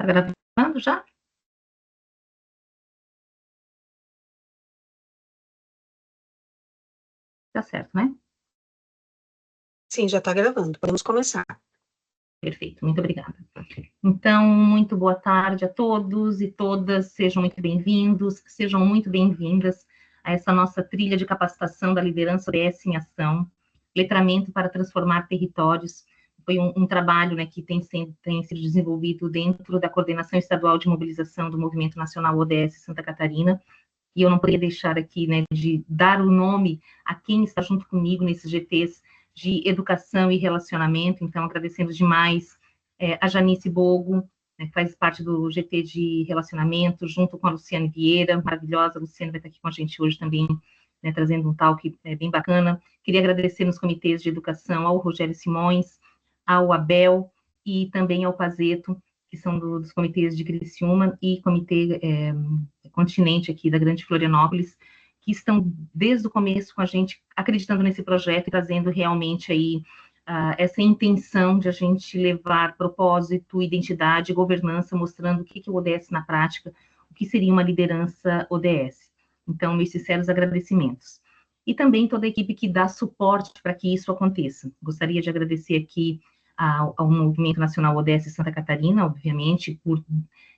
gravando já? Tá certo, né? Sim, já está gravando. Podemos começar. Perfeito, muito obrigada. Então, muito boa tarde a todos e todas, sejam muito bem-vindos, sejam muito bem-vindas a essa nossa trilha de capacitação da liderança ODS em ação, letramento para transformar territórios. Foi um trabalho, né, que tem sido desenvolvido dentro da Coordenação Estadual de Mobilização do Movimento Nacional ODS Santa Catarina, e eu não poderia deixar aqui, né, de dar o nome a quem está junto comigo nesses GTs de educação e relacionamento. Então, agradecendo demais a Janice Bogo, né, que faz parte do GT de relacionamento, junto com a Luciane Vieira, maravilhosa. A Luciane vai estar aqui com a gente hoje também, né, trazendo um talk bem bacana. Queria agradecer nos comitês de educação ao Rogério Simões, ao Abel e também ao Pazeto, que são dos comitês de Criciúma e comitê continente aqui da Grande Florianópolis, que estão desde o começo com a gente, acreditando nesse projeto e trazendo realmente aí essa intenção de a gente levar propósito, identidade, governança, mostrando o que é o ODS na prática, o que seria uma liderança ODS. Então, meus sinceros agradecimentos. E também toda a equipe que dá suporte para que isso aconteça. Gostaria de agradecer aqui ao Movimento Nacional ODS Santa Catarina, obviamente, por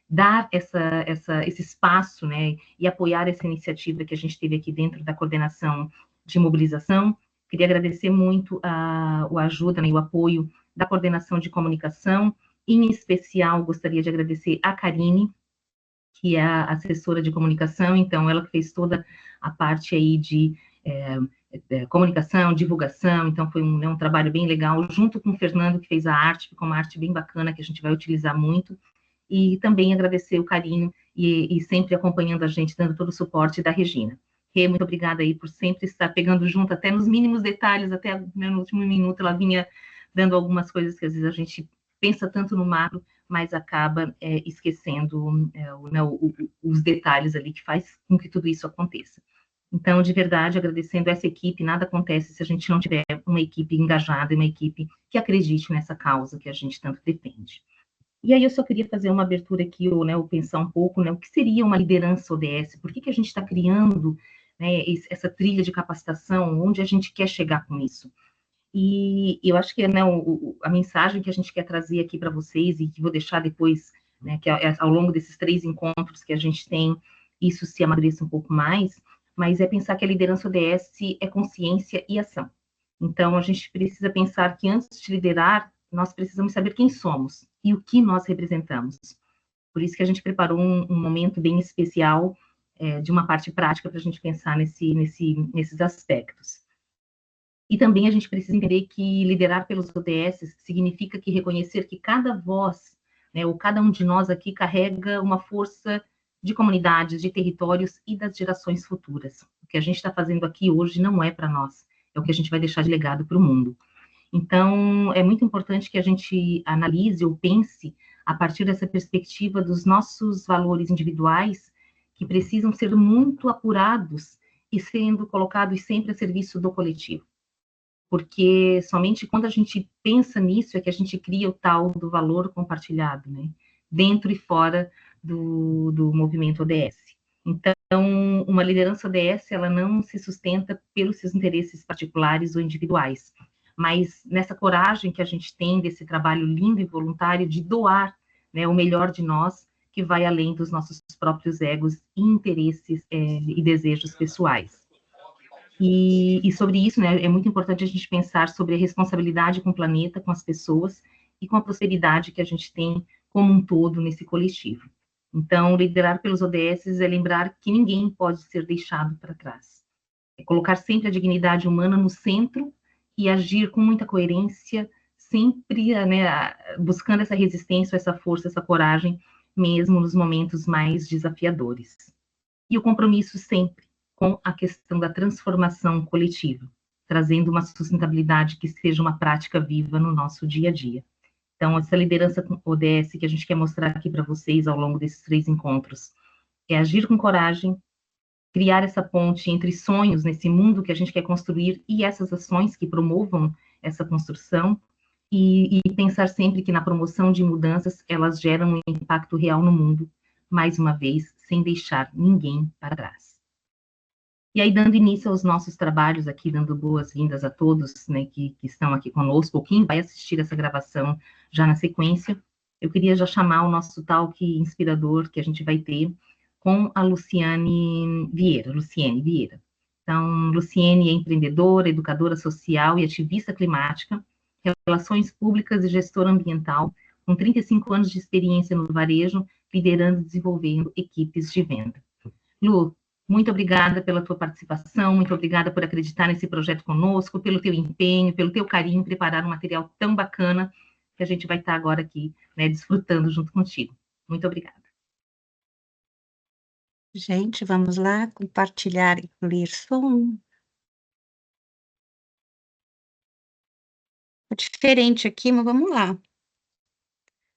dar esse espaço, né, e apoiar essa iniciativa que a gente teve aqui dentro da coordenação de mobilização. Queria agradecer muito a ajuda, né, e o apoio da coordenação de comunicação. Em especial, gostaria de agradecer a Karine, que é a assessora de comunicação, então ela fez toda a parte aí de comunicação, divulgação, então foi um trabalho bem legal, junto com o Fernando, que fez a arte, ficou uma arte bem bacana, que a gente vai utilizar muito, e também agradecer o carinho e sempre acompanhando a gente, dando todo o suporte da Regina. Rê, muito obrigada aí por sempre estar pegando junto, até nos mínimos detalhes, até no último minuto ela vinha dando algumas coisas que às vezes a gente pensa tanto no macro, mas acaba esquecendo os detalhes ali que faz com que tudo isso aconteça. Então, de verdade, agradecendo essa equipe, nada acontece se a gente não tiver uma equipe engajada, uma equipe que acredite nessa causa que a gente tanto defende. E aí eu só queria fazer uma abertura aqui, ou pensar um pouco, né, o que seria uma liderança ODS, por que a gente está criando, né, essa trilha de capacitação, onde a gente quer chegar com isso? E eu acho que, né, a mensagem que a gente quer trazer aqui para vocês, e que vou deixar depois, né, que ao longo desses 3 encontros que a gente tem, isso se amadureça um pouco mais, mas é pensar que a liderança ODS é consciência e ação. Então, a gente precisa pensar que antes de liderar, nós precisamos saber quem somos e o que nós representamos. Por isso que a gente preparou um momento bem especial de uma parte prática para a gente pensar nesses aspectos. E também a gente precisa entender que liderar pelos ODS significa que reconhecer que cada voz, né, ou cada um de nós aqui carrega uma força de comunidades, de territórios e das gerações futuras. O que a gente está fazendo aqui hoje não é para nós, é o que a gente vai deixar de legado para o mundo. Então, é muito importante que a gente analise ou pense a partir dessa perspectiva dos nossos valores individuais, que precisam ser muito apurados e sendo colocados sempre a serviço do coletivo. Porque somente quando a gente pensa nisso é que a gente cria o tal do valor compartilhado, né? Dentro e fora do movimento ODS. Então, uma liderança ODS, ela não se sustenta pelos seus interesses particulares ou individuais, mas nessa coragem que a gente tem desse trabalho lindo e voluntário de doar, né, o melhor de nós, que vai além dos nossos próprios egos e interesses e desejos pessoais. E sobre isso, né, é muito importante a gente pensar sobre a responsabilidade com o planeta, com as pessoas e com a prosperidade que a gente tem como um todo nesse coletivo. Então, liderar pelos ODS é lembrar que ninguém pode ser deixado para trás. É colocar sempre a dignidade humana no centro e agir com muita coerência, sempre, né, buscando essa resistência, essa força, essa coragem, mesmo nos momentos mais desafiadores. E o compromisso sempre com a questão da transformação coletiva, trazendo uma sustentabilidade que seja uma prática viva no nosso dia a dia. Então, essa liderança ODS que a gente quer mostrar aqui para vocês ao longo desses 3 encontros é agir com coragem, criar essa ponte entre sonhos nesse mundo que a gente quer construir e essas ações que promovam essa construção, e pensar sempre que na promoção de mudanças elas geram um impacto real no mundo, mais uma vez, sem deixar ninguém para trás. E aí, dando início aos nossos trabalhos aqui, dando boas-vindas a todos, né, que estão aqui conosco, ou quem vai assistir essa gravação já na sequência, eu queria já chamar o nosso talk inspirador que a gente vai ter com a Luciane Vieira. Então, Luciane é empreendedora, educadora social e ativista climática, relações públicas e gestora ambiental, com 35 anos de experiência no varejo, liderando e desenvolvendo equipes de venda. Lu, muito obrigada pela tua participação, muito obrigada por acreditar nesse projeto conosco, pelo teu empenho, pelo teu carinho em preparar um material tão bacana que a gente vai estar agora aqui, né, desfrutando junto contigo. Muito obrigada. Gente, vamos lá, compartilhar e incluir som. É diferente aqui, mas vamos lá.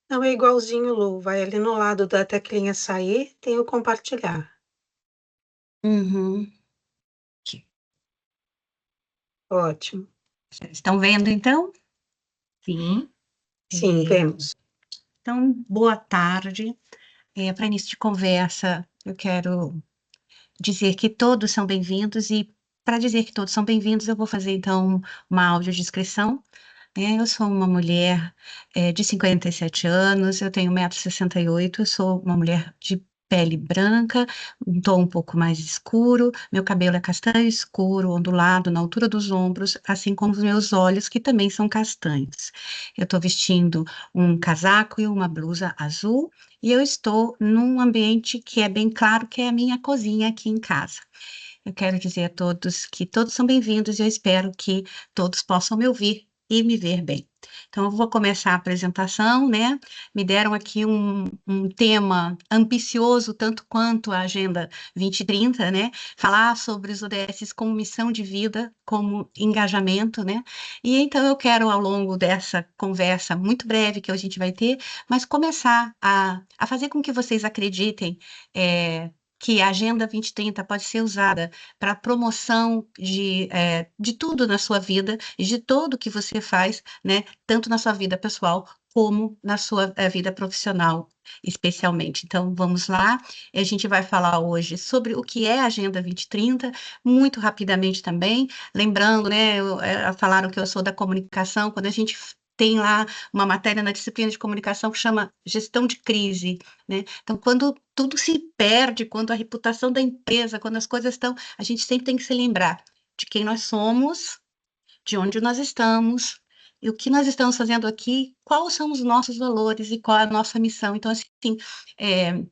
Não é igualzinho, Lu. Vai ali no lado da teclinha sair, tem o compartilhar. Uhum. Aqui. Ótimo. Estão vendo, então? Sim. Sim, vemos. Então, boa tarde. Para início de conversa, eu quero dizer que todos são bem-vindos e para dizer que todos são bem-vindos, eu vou fazer, então, uma audiodescrição. Eu sou uma mulher de 57 anos, eu tenho 1,68 m, eu sou uma mulher de pele branca, um tom um pouco mais escuro, meu cabelo é castanho escuro, ondulado na altura dos ombros, assim como os meus olhos, que também são castanhos. Eu estou vestindo um casaco e uma blusa azul, e eu estou num ambiente que é bem claro, que é a minha cozinha aqui em casa. Eu quero dizer a todos que todos são bem-vindos e eu espero que todos possam me ouvir e me ver bem. Então, eu vou começar a apresentação, né? Me deram aqui um tema ambicioso, tanto quanto a Agenda 2030, né? Falar sobre os ODS como missão de vida, como engajamento, né? E então eu quero, ao longo dessa conversa muito breve que a gente vai ter, mas começar a fazer com que vocês acreditem, que a Agenda 2030 pode ser usada para a promoção de tudo na sua vida e de tudo que você faz, né, tanto na sua vida pessoal como na sua vida profissional, especialmente. Então, vamos lá. A gente vai falar hoje sobre o que é a Agenda 2030, muito rapidamente também, lembrando, né, falaram que eu sou da comunicação, quando a gente tem lá uma matéria na disciplina de comunicação que chama gestão de crise, né? Então, quando tudo se perde, quando a reputação da empresa, quando as coisas estão, a gente sempre tem que se lembrar de quem nós somos, de onde nós estamos, e o que nós estamos fazendo aqui, quais são os nossos valores e qual é a nossa missão. Então, assim,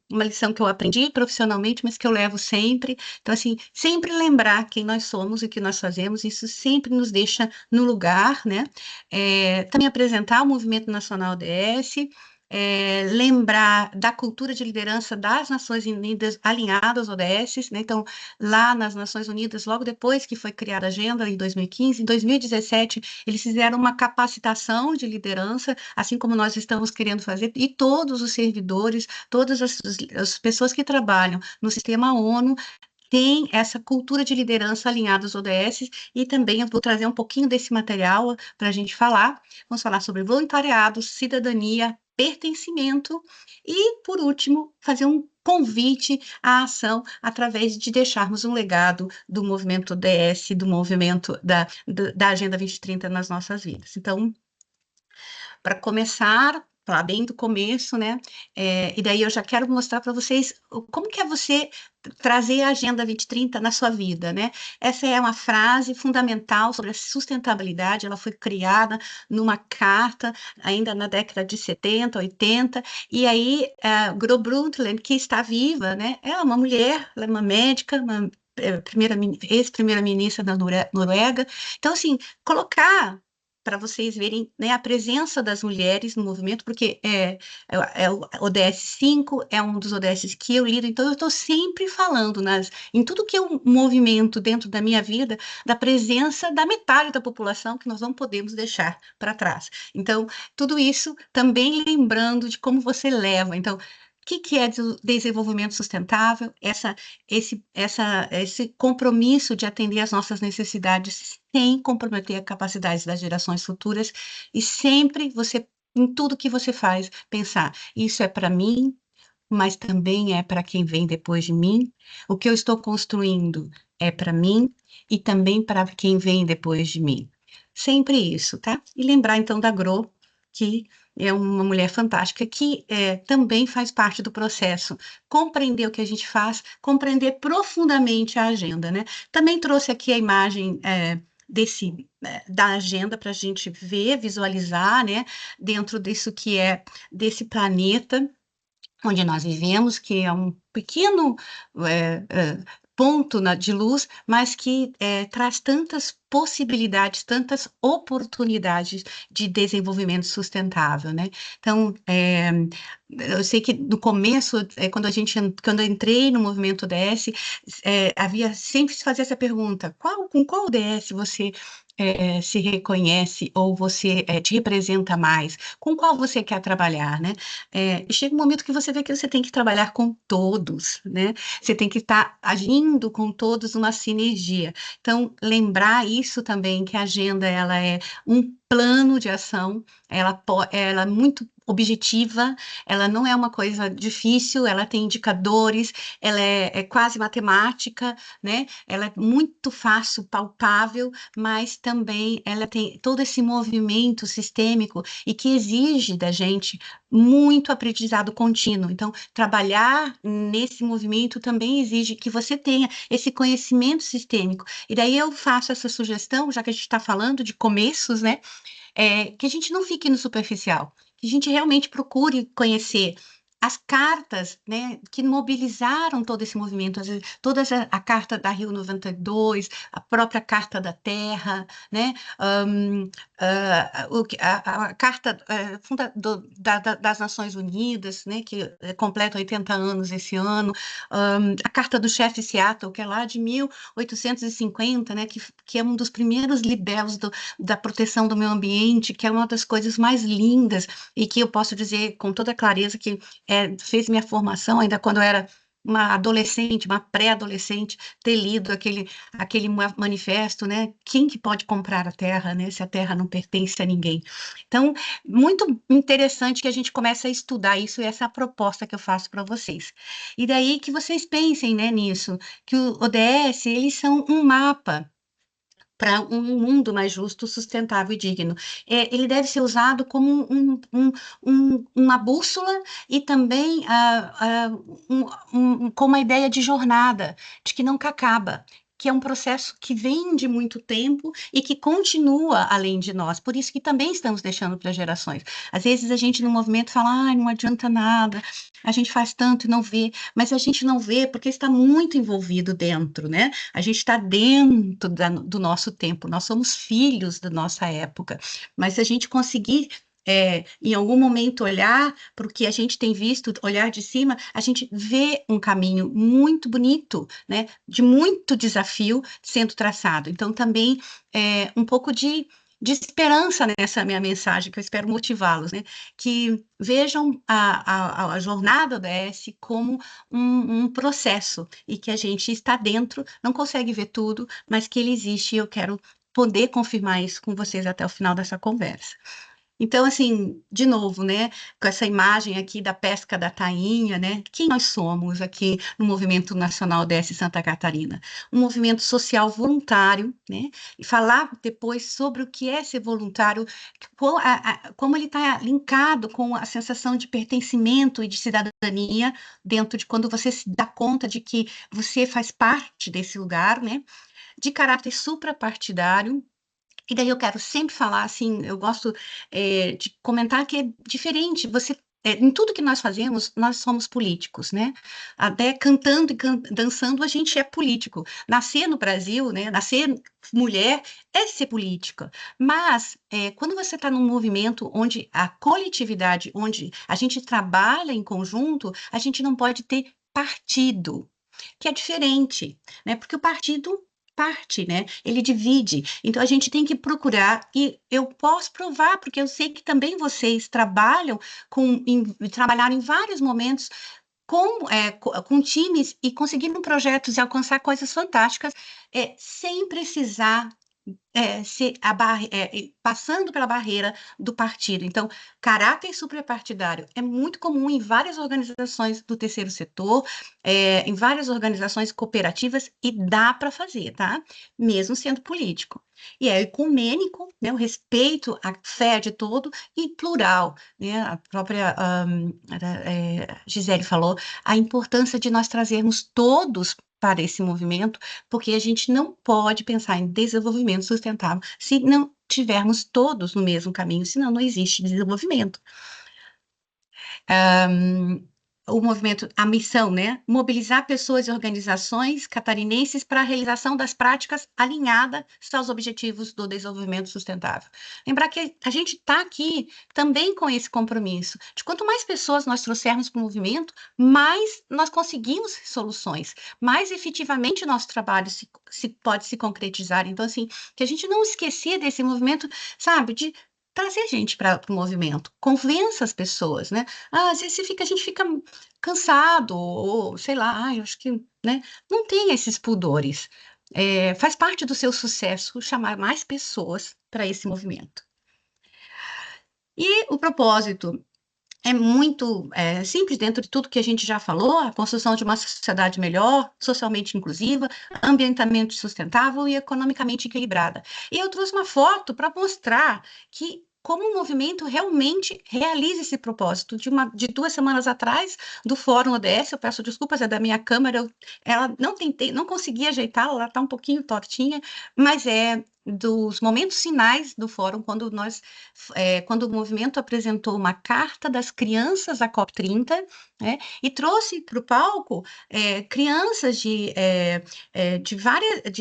uma lição que eu aprendi profissionalmente, mas que eu levo sempre. Então, assim, sempre lembrar quem nós somos e o que nós fazemos, isso sempre nos deixa no lugar, né? Também apresentar o Movimento Nacional ODS, lembrar da cultura de liderança das Nações Unidas alinhada aos ODS, né? Então, lá nas Nações Unidas, logo depois que foi criada a agenda, em 2015, em 2017, eles fizeram uma capacitação de liderança, assim como nós estamos querendo fazer, e todos os servidores, todas as pessoas que trabalham no sistema ONU, tem essa cultura de liderança alinhada aos ODS, e também eu vou trazer um pouquinho desse material para a gente falar. Vamos falar sobre voluntariado, cidadania, pertencimento e, por último, fazer um convite à ação através de deixarmos um legado do movimento ODS, do movimento da Agenda 2030 nas nossas vidas. Então, para começar, falar bem do começo, né? E daí eu já quero mostrar para vocês como que é você trazer a Agenda 2030 na sua vida, né? Essa é uma frase fundamental sobre a sustentabilidade, ela foi criada numa carta ainda na década de 70, 80, e aí Gro Brundtland, que está viva, né? Ela é uma mulher, ela é uma médica, uma ex-primeira-ministra da Noruega. Então, assim, colocar para vocês verem, né, a presença das mulheres no movimento, porque o ODS 5 é um dos ODS que eu lido, então eu estou sempre falando em tudo que é um movimento dentro da minha vida, da presença da metade da população que nós não podemos deixar para trás. Então, tudo isso também lembrando de como você leva. Então, que é desenvolvimento sustentável? Esse compromisso de atender às nossas necessidades sem comprometer a capacidade das gerações futuras, e sempre você, em tudo que você faz, pensar, isso é para mim, mas também é para quem vem depois de mim. O que eu estou construindo é para mim e também para quem vem depois de mim. Sempre isso, tá? E lembrar, então, da Gro, que é uma mulher fantástica, que também faz parte do processo. Compreender o que a gente faz, compreender profundamente a agenda, né? Também trouxe aqui a imagem da agenda para a gente ver, visualizar, né? Dentro disso que é desse planeta onde nós vivemos, que é um pequeno ponto de luz, mas que traz tantas possibilidades, tantas oportunidades de desenvolvimento sustentável, né? Então, eu sei que no começo, quando eu entrei no movimento ODS, havia sempre se fazia essa pergunta: com qual ODS você se reconhece ou você te representa mais? Com qual você quer trabalhar, né? E chega um momento que você vê que você tem que trabalhar com todos, né? Você tem que estar agindo com todos uma sinergia. Então, lembrar isso também, que a agenda ela é um plano de ação, ela é muito objetiva, ela não é uma coisa difícil, ela tem indicadores, ela é quase matemática, né? Ela é muito fácil, palpável, mas também ela tem todo esse movimento sistêmico e que exige da gente muito aprendizado contínuo. Então, trabalhar nesse movimento também exige que você tenha esse conhecimento sistêmico. E daí eu faço essa sugestão, já que a gente está falando de começos, né? Que a gente não fique no superficial, que a gente realmente procure conhecer as cartas, né, que mobilizaram todo esse movimento, toda a carta da Rio 92, a própria Carta da Terra, né, a carta das Nações Unidas, né, que completa 80 anos esse ano, a Carta do Chefe Seattle, que é lá de 1850, né, que é um dos primeiros libelos da proteção do meio ambiente, que é uma das coisas mais lindas e que eu posso dizer com toda clareza que fez minha formação ainda quando eu era uma adolescente, uma pré-adolescente, ter lido aquele manifesto, né? Quem que pode comprar a terra, né? Se a terra não pertence a ninguém. Então, muito interessante que a gente comece a estudar isso, e essa é a proposta que eu faço para vocês. E daí que vocês pensem, né, nisso, que o ODS, eles são um mapa para um mundo mais justo, sustentável e digno. Ele deve ser usado como uma bússola e também com uma ideia de jornada, de que nunca acaba, que é um processo que vem de muito tempo e que continua além de nós. Por isso que também estamos deixando para gerações. Às vezes a gente no movimento fala, não adianta nada, a gente faz tanto e não vê, mas a gente não vê porque está muito envolvido dentro, né? A gente está dentro do nosso tempo, nós somos filhos da nossa época, mas se a gente conseguir em algum momento olhar para o que a gente tem visto, olhar de cima, a gente vê um caminho muito bonito, né, de muito desafio sendo traçado. Então, também um pouco de esperança nessa minha mensagem, que eu espero motivá-los, né, que vejam a jornada da ODS como um processo, e que a gente está dentro, não consegue ver tudo, mas que ele existe, e eu quero poder confirmar isso com vocês até o final dessa conversa. Então, assim, de novo, né, com essa imagem aqui da pesca da tainha, né, quem nós somos aqui no Movimento Nacional DS Santa Catarina? Um movimento social voluntário, né, e falar depois sobre o que é ser voluntário, como ele está linkado com a sensação de pertencimento e de cidadania dentro de quando você se dá conta de que você faz parte desse lugar, né, de caráter suprapartidário. E daí eu quero sempre falar, assim, eu gosto de comentar que é diferente, em tudo que nós fazemos, nós somos políticos, né? Até cantando e dançando, a gente é político. Nascer no Brasil, né? Nascer mulher é ser política. Mas, quando você está num movimento onde a coletividade, onde a gente trabalha em conjunto, a gente não pode ter partido, que é diferente, né? Porque o partido parte, né? Ele divide. Então a gente tem que procurar, e eu posso provar, porque eu sei que também vocês trabalharam em vários momentos com times e conseguindo projetos e alcançar coisas fantásticas, sem precisar passando pela barreira do partido. Então, caráter suprapartidário é muito comum em várias organizações do terceiro setor, em várias organizações cooperativas, e dá para fazer, tá? Mesmo sendo político. E é ecumênico, né? O respeito à fé de todo e plural, né? A própria Gisele falou a importância de nós trazermos todos para esse movimento, porque a gente não pode pensar em desenvolvimento sustentável se não tivermos todos no mesmo caminho, senão não existe desenvolvimento. O movimento, a missão, né? Mobilizar pessoas e organizações catarinenses para a realização das práticas alinhadas aos objetivos do desenvolvimento sustentável. Lembrar que a gente está aqui também com esse compromisso, de quanto mais pessoas nós trouxermos para o movimento, mais nós conseguimos soluções, mais efetivamente nosso trabalho pode se concretizar. Então, assim, que a gente não esquecer desse movimento, sabe, de trazer gente para o movimento, convença as pessoas, né? Às vezes a gente fica cansado, ou sei lá, eu acho que, né? Não tem esses pudores. Faz parte do seu sucesso chamar mais pessoas para esse movimento. E o propósito é muito simples, dentro de tudo que a gente já falou: a construção de uma sociedade melhor, socialmente inclusiva, ambientalmente sustentável e economicamente equilibrada. E eu trouxe uma foto para mostrar que como o movimento realmente realiza esse propósito. De 2 semanas atrás, do Fórum ODS, eu peço desculpas, é da minha câmera, ela não consegui ajeitá-la, ela está um pouquinho tortinha, mas é dos momentos finais do fórum, quando o movimento apresentou uma carta das crianças à COP30, né, e trouxe para o palco crianças de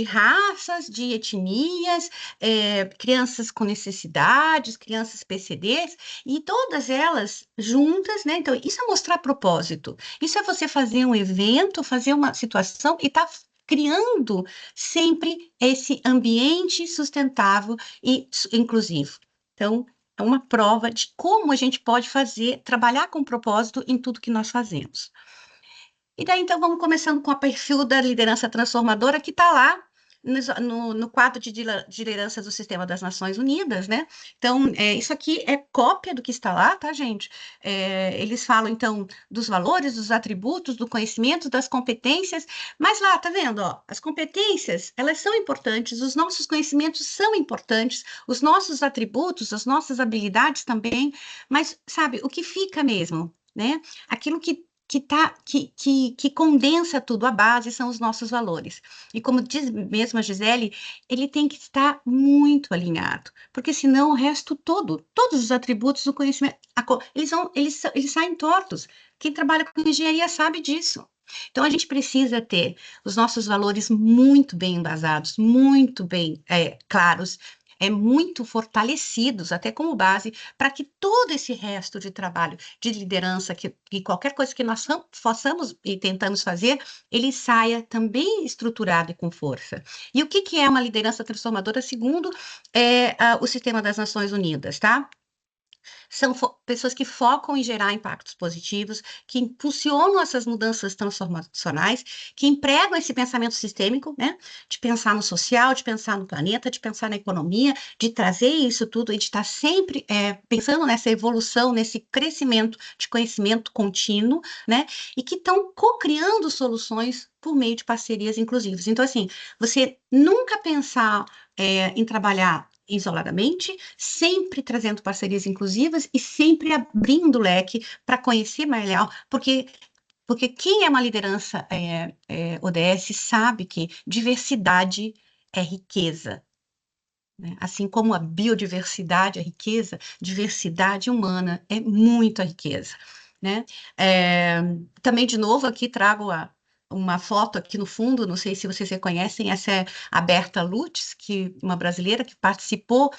raças, de etnias, crianças com necessidades, crianças PCDs, e todas elas juntas, né? Então, isso é mostrar propósito, isso é você fazer um evento, fazer uma situação e estar criando sempre esse ambiente sustentável e inclusivo. Então, é uma prova de como a gente pode trabalhar com propósito em tudo que nós fazemos. E daí, então, vamos começando com o perfil da liderança transformadora, que está lá no quadro de liderança do Sistema das Nações Unidas, né? Então, isso aqui é cópia do que está lá, tá, gente? Eles falam, então, dos valores, dos atributos, do conhecimento, das competências, mas lá, tá vendo, ó, as competências, elas são importantes, os nossos conhecimentos são importantes, os nossos atributos, as nossas habilidades também, mas, sabe, o que fica mesmo, né? Aquilo que condensa tudo, a base são os nossos valores. E como diz mesmo a Gisele, ele tem que estar muito alinhado, porque senão o resto todo, todos os atributos do conhecimento, eles saem tortos. Quem trabalha com engenharia sabe disso. Então, a gente precisa ter os nossos valores muito bem embasados, muito bem claros, muito fortalecidos, até como base, para que todo esse resto de trabalho, de liderança, que qualquer coisa que nós façamos e tentamos fazer, ele saia também estruturado e com força. E o que é uma liderança transformadora, segundo o Sistema das Nações Unidas, tá? São pessoas que focam em gerar impactos positivos, que impulsionam essas mudanças transformacionais, que empregam esse pensamento sistêmico, né? De pensar no social, de pensar no planeta, de pensar na economia, de trazer isso tudo e de estar sempre pensando nessa evolução, nesse crescimento de conhecimento contínuo, né? E que estão co-criando soluções por meio de parcerias inclusivas. Então, assim, você nunca pensar em trabalhar isoladamente, sempre trazendo parcerias inclusivas e sempre abrindo o leque para conhecer melhor, porque quem é uma liderança ODS sabe que diversidade é riqueza, né? Assim como a biodiversidade é riqueza, diversidade humana é muita riqueza, né? Também, de novo, aqui trago uma foto aqui no fundo, não sei se vocês reconhecem, essa é a Berta Lutz, uma brasileira que participou,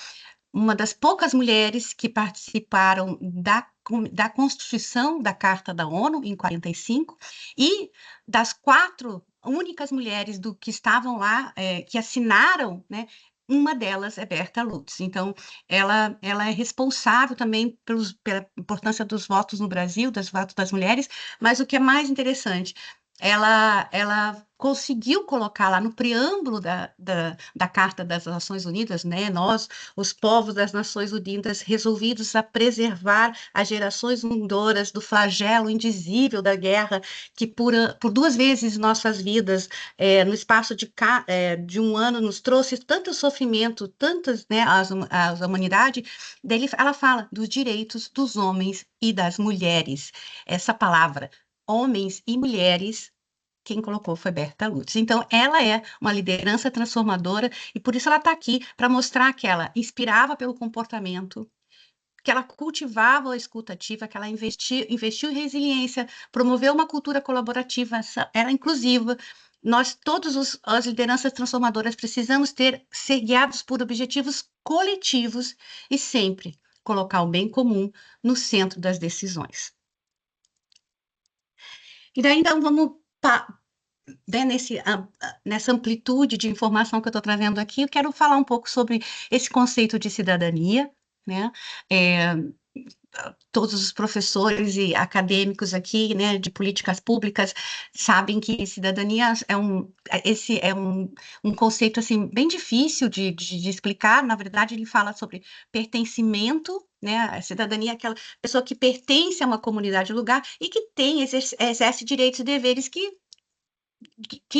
uma das poucas mulheres que participaram da Constituição da Carta da ONU, em 45, e das 4 únicas mulheres que estavam lá, que assinaram, né, uma delas é Berta Lutz. Então, ela é responsável também pela importância dos votos no Brasil, dos votos das mulheres, mas o que é mais interessante, ela conseguiu colocar lá no preâmbulo da Carta das Nações Unidas, né? Nós, os povos das Nações Unidas, resolvidos a preservar as gerações vindouras do flagelo indizível da guerra, que por 2 vezes em nossas vidas, no espaço de um ano, nos trouxe tanto sofrimento, tantas, né, a humanidade. Daí ela fala dos direitos dos homens e das mulheres. Essa palavra, homens e mulheres, quem colocou foi Berta Lutz. Então, ela é uma liderança transformadora e por isso ela está aqui para mostrar que ela inspirava pelo comportamento, que ela cultivava a escuta ativa, que ela investiu em resiliência, promoveu uma cultura colaborativa, era inclusiva. Nós, todas as lideranças transformadoras, precisamos ser guiados por objetivos coletivos e sempre colocar o bem comum no centro das decisões. E daí, então, vamos né, nessa amplitude de informação que eu estou trazendo aqui, eu quero falar um pouco sobre esse conceito de cidadania, né? Todos os professores e acadêmicos aqui, né, de políticas públicas, sabem que cidadania esse é um conceito, assim, bem difícil de explicar. Na verdade, ele fala sobre pertencimento, né, a cidadania é aquela pessoa que pertence a uma comunidade, lugar, e que exerce direitos e deveres que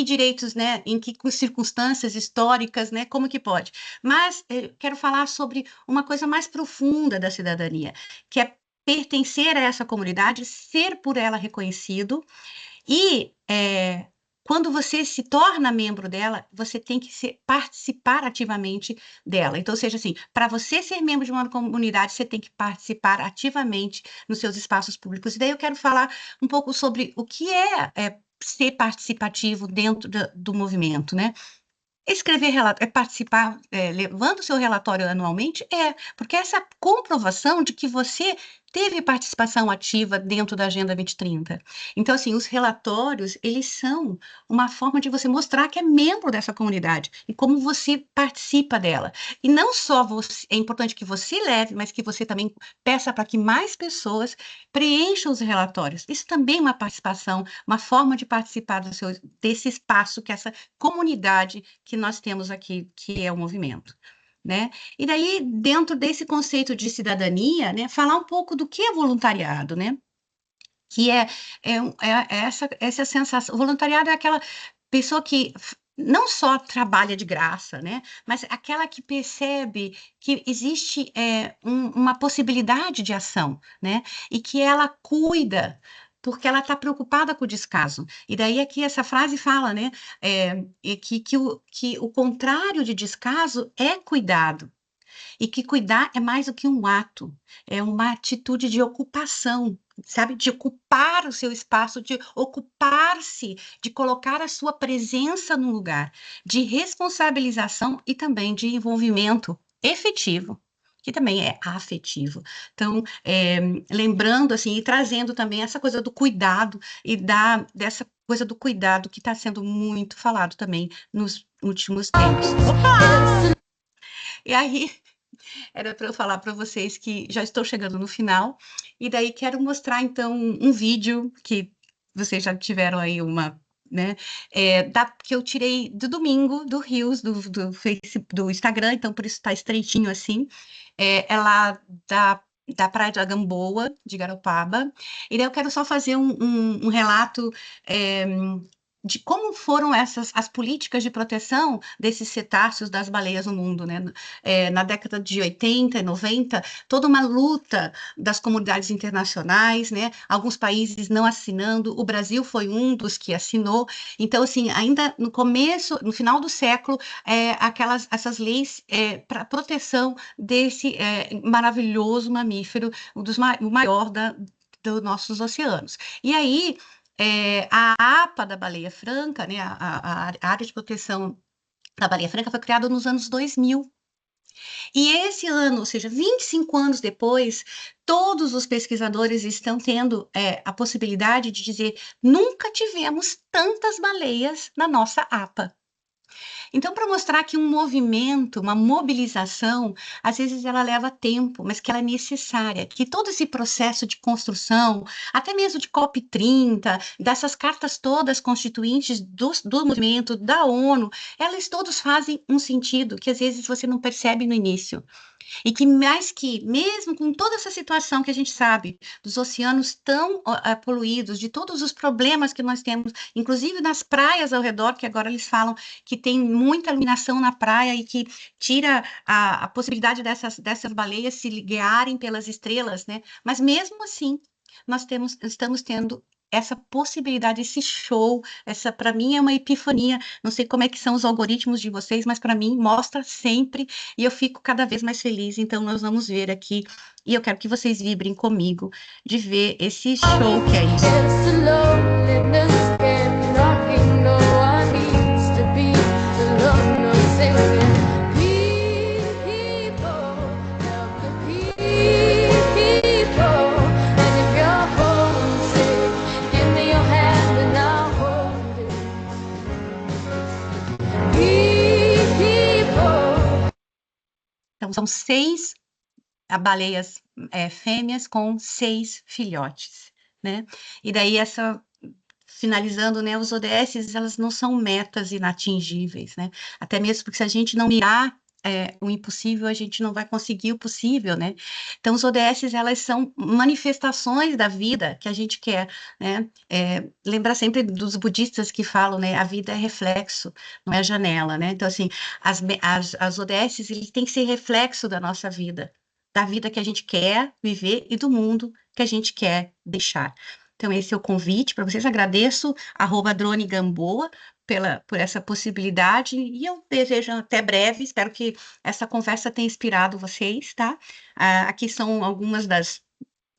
direitos, né, em que circunstâncias históricas, né, como que pode? Mas eu quero falar sobre uma coisa mais profunda da cidadania, que é pertencer a essa comunidade, ser por ela reconhecido e quando você se torna membro dela, você tem que participar ativamente dela. Então, seja assim, para você ser membro de uma comunidade, você tem que participar ativamente nos seus espaços públicos. E daí eu quero falar um pouco sobre o que é ser participativo dentro do movimento, né? Escrever relatório, participar, levando o seu relatório anualmente, porque essa comprovação de que você teve participação ativa dentro da Agenda 2030. Então, assim, os relatórios, eles são uma forma de você mostrar que é membro dessa comunidade e como você participa dela. E não só é importante que você leve, mas que você também peça para que mais pessoas preencham os relatórios. Isso também é uma participação, uma forma de participar desse espaço, que essa comunidade que nós temos aqui, que é o movimento, né? E daí, dentro desse conceito de cidadania, né, falar um pouco do que é voluntariado, né? Que é essa sensação. O voluntariado é aquela pessoa que não só trabalha de graça, né? Mas aquela que percebe que existe uma possibilidade de ação, né? E que ela cuida, porque ela está preocupada com o descaso. E daí aqui essa frase fala, né? Que o contrário de descaso é cuidado. E que cuidar é mais do que um ato, é uma atitude de ocupação, sabe? De ocupar o seu espaço, de ocupar-se, de colocar a sua presença no lugar, de responsabilização e também de envolvimento efetivo, que também é afetivo. Então, lembrando assim e trazendo também essa coisa do cuidado e dessa coisa do cuidado que está sendo muito falado também nos últimos tempos. Opa! E aí, era para eu falar para vocês que já estou chegando no final, e daí quero mostrar, então, um vídeo que vocês já tiveram aí né, que eu tirei do domingo, do Reels, do Facebook, do Instagram, então por isso está estreitinho assim, é lá da Praia da Gamboa, de Garopaba, e daí eu quero só fazer um relato de como foram as políticas de proteção desses cetáceos das baleias no mundo, né? Na década de 80 e 90, toda uma luta das comunidades internacionais, né? Alguns países não assinando, o Brasil foi um dos que assinou. Então, assim, ainda no final do século, essas leis para proteção desse maravilhoso mamífero, o maior dos nossos oceanos. E aí, a APA da Baleia Franca, né, a área de proteção da Baleia Franca foi criada nos anos 2000. E esse ano, ou seja, 25 anos depois, todos os pesquisadores estão tendo a possibilidade de dizer: nunca tivemos tantas baleias na nossa APA. Então, para mostrar que um movimento, uma mobilização, às vezes ela leva tempo, mas que ela é necessária, que todo esse processo de construção, até mesmo de COP30, dessas cartas todas constituintes do movimento, da ONU, elas todos fazem um sentido que às vezes você não percebe no início. E que mais que, mesmo com toda essa situação que a gente sabe, dos oceanos tão poluídos, de todos os problemas que nós temos, inclusive nas praias ao redor, que agora eles falam que tem muita iluminação na praia e que tira a possibilidade dessas baleias se guiarem pelas estrelas, né? Mas mesmo assim, estamos tendo essa possibilidade, esse show, essa para mim é uma epifania. Não sei como é que são os algoritmos de vocês, mas para mim mostra sempre e eu fico cada vez mais feliz. Então, nós vamos ver aqui, e eu quero que vocês vibrem comigo de ver esse show que é isso. Então, são 6 baleias fêmeas com 6 filhotes, né? E daí finalizando, né, os ODS, elas não são metas inatingíveis, né? Até mesmo porque se a gente não mirar o impossível, a gente não vai conseguir o possível, né? Então, os ODS, elas são manifestações da vida que a gente quer, né? Lembrar sempre dos budistas que falam, né? A vida é reflexo, não é janela, né? Então, assim, as ODS, eles têm que ser reflexo da nossa vida, da vida que a gente quer viver e do mundo que a gente quer deixar. Então, esse é o convite para vocês. Agradeço, @DroneGamboa, por essa possibilidade, e eu desejo até breve, espero que essa conversa tenha inspirado vocês, tá? Aqui são algumas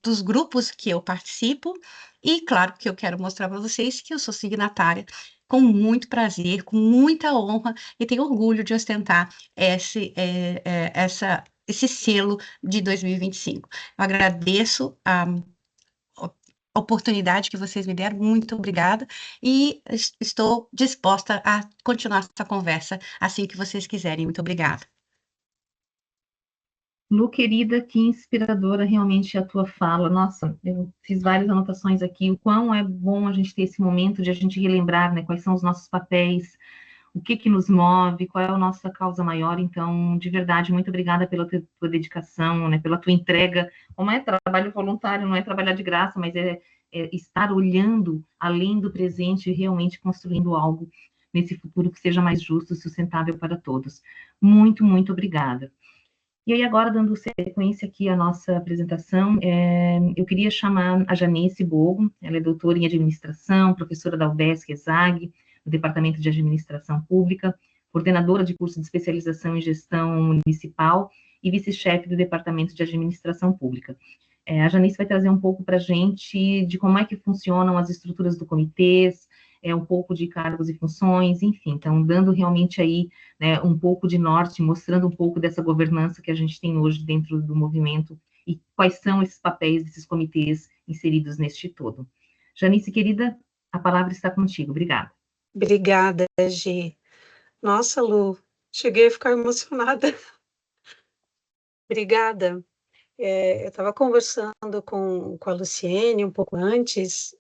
dos grupos que eu participo, e claro que eu quero mostrar para vocês que eu sou signatária, com muito prazer, com muita honra, e tenho orgulho de ostentar esse selo de 2025. Eu agradeço a oportunidade que vocês me deram, muito obrigada, e estou disposta a continuar essa conversa assim que vocês quiserem. Muito obrigada. Lu, querida, que inspiradora realmente a tua fala. Nossa, eu fiz várias anotações aqui, o quão é bom a gente ter esse momento de a gente relembrar, né, quais são os nossos papéis, o que nos move, qual é a nossa causa maior. Então, de verdade, muito obrigada pela tua dedicação, né, pela tua entrega. Como é trabalho voluntário, não é trabalhar de graça, mas é estar olhando além do presente e realmente construindo algo nesse futuro que seja mais justo e sustentável para todos. Muito, muito obrigada. E aí, agora, dando sequência aqui à nossa apresentação, eu queria chamar a Janice Bogo. Ela é doutora em administração, professora da UDESC-ESAG, no Departamento de Administração Pública, coordenadora de curso de especialização em gestão municipal e vice-chefe do Departamento de Administração Pública. A Janice vai trazer um pouco para a gente de como é que funcionam as estruturas do comitês, um pouco de cargos e funções, enfim, então dando realmente aí, né, um pouco de norte, mostrando um pouco dessa governança que a gente tem hoje dentro do movimento e quais são esses papéis desses comitês inseridos neste todo. Janice, querida, a palavra está contigo. Obrigada. Obrigada, Gi. Nossa, Lu, cheguei a ficar emocionada. Obrigada. Eu estava conversando com a Luciene um pouco antes,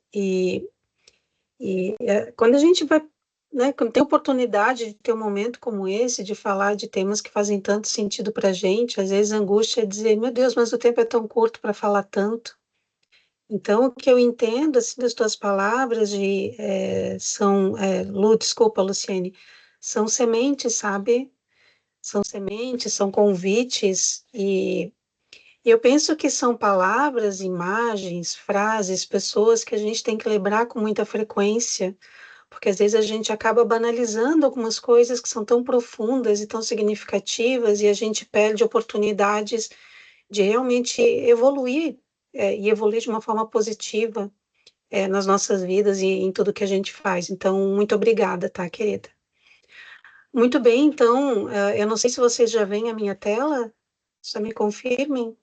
quando a gente vai, né, quando tem oportunidade de ter um momento como esse, de falar de temas que fazem tanto sentido para a gente, às vezes a angústia é dizer, meu Deus, mas o tempo é tão curto para falar tanto. Então, o que eu entendo, assim, das tuas palavras Lu, desculpa, Luciene, são sementes, sabe? São sementes, são convites, e eu penso que são palavras, imagens, frases, pessoas que a gente tem que lembrar com muita frequência, porque às vezes a gente acaba banalizando algumas coisas que são tão profundas e tão significativas, e a gente perde oportunidades de realmente evoluir, e evoluir de uma forma positiva, nas nossas vidas e em tudo que a gente faz. Então, muito obrigada, tá, querida? Muito bem, então, eu não sei se vocês já veem a minha tela, só me confirmem.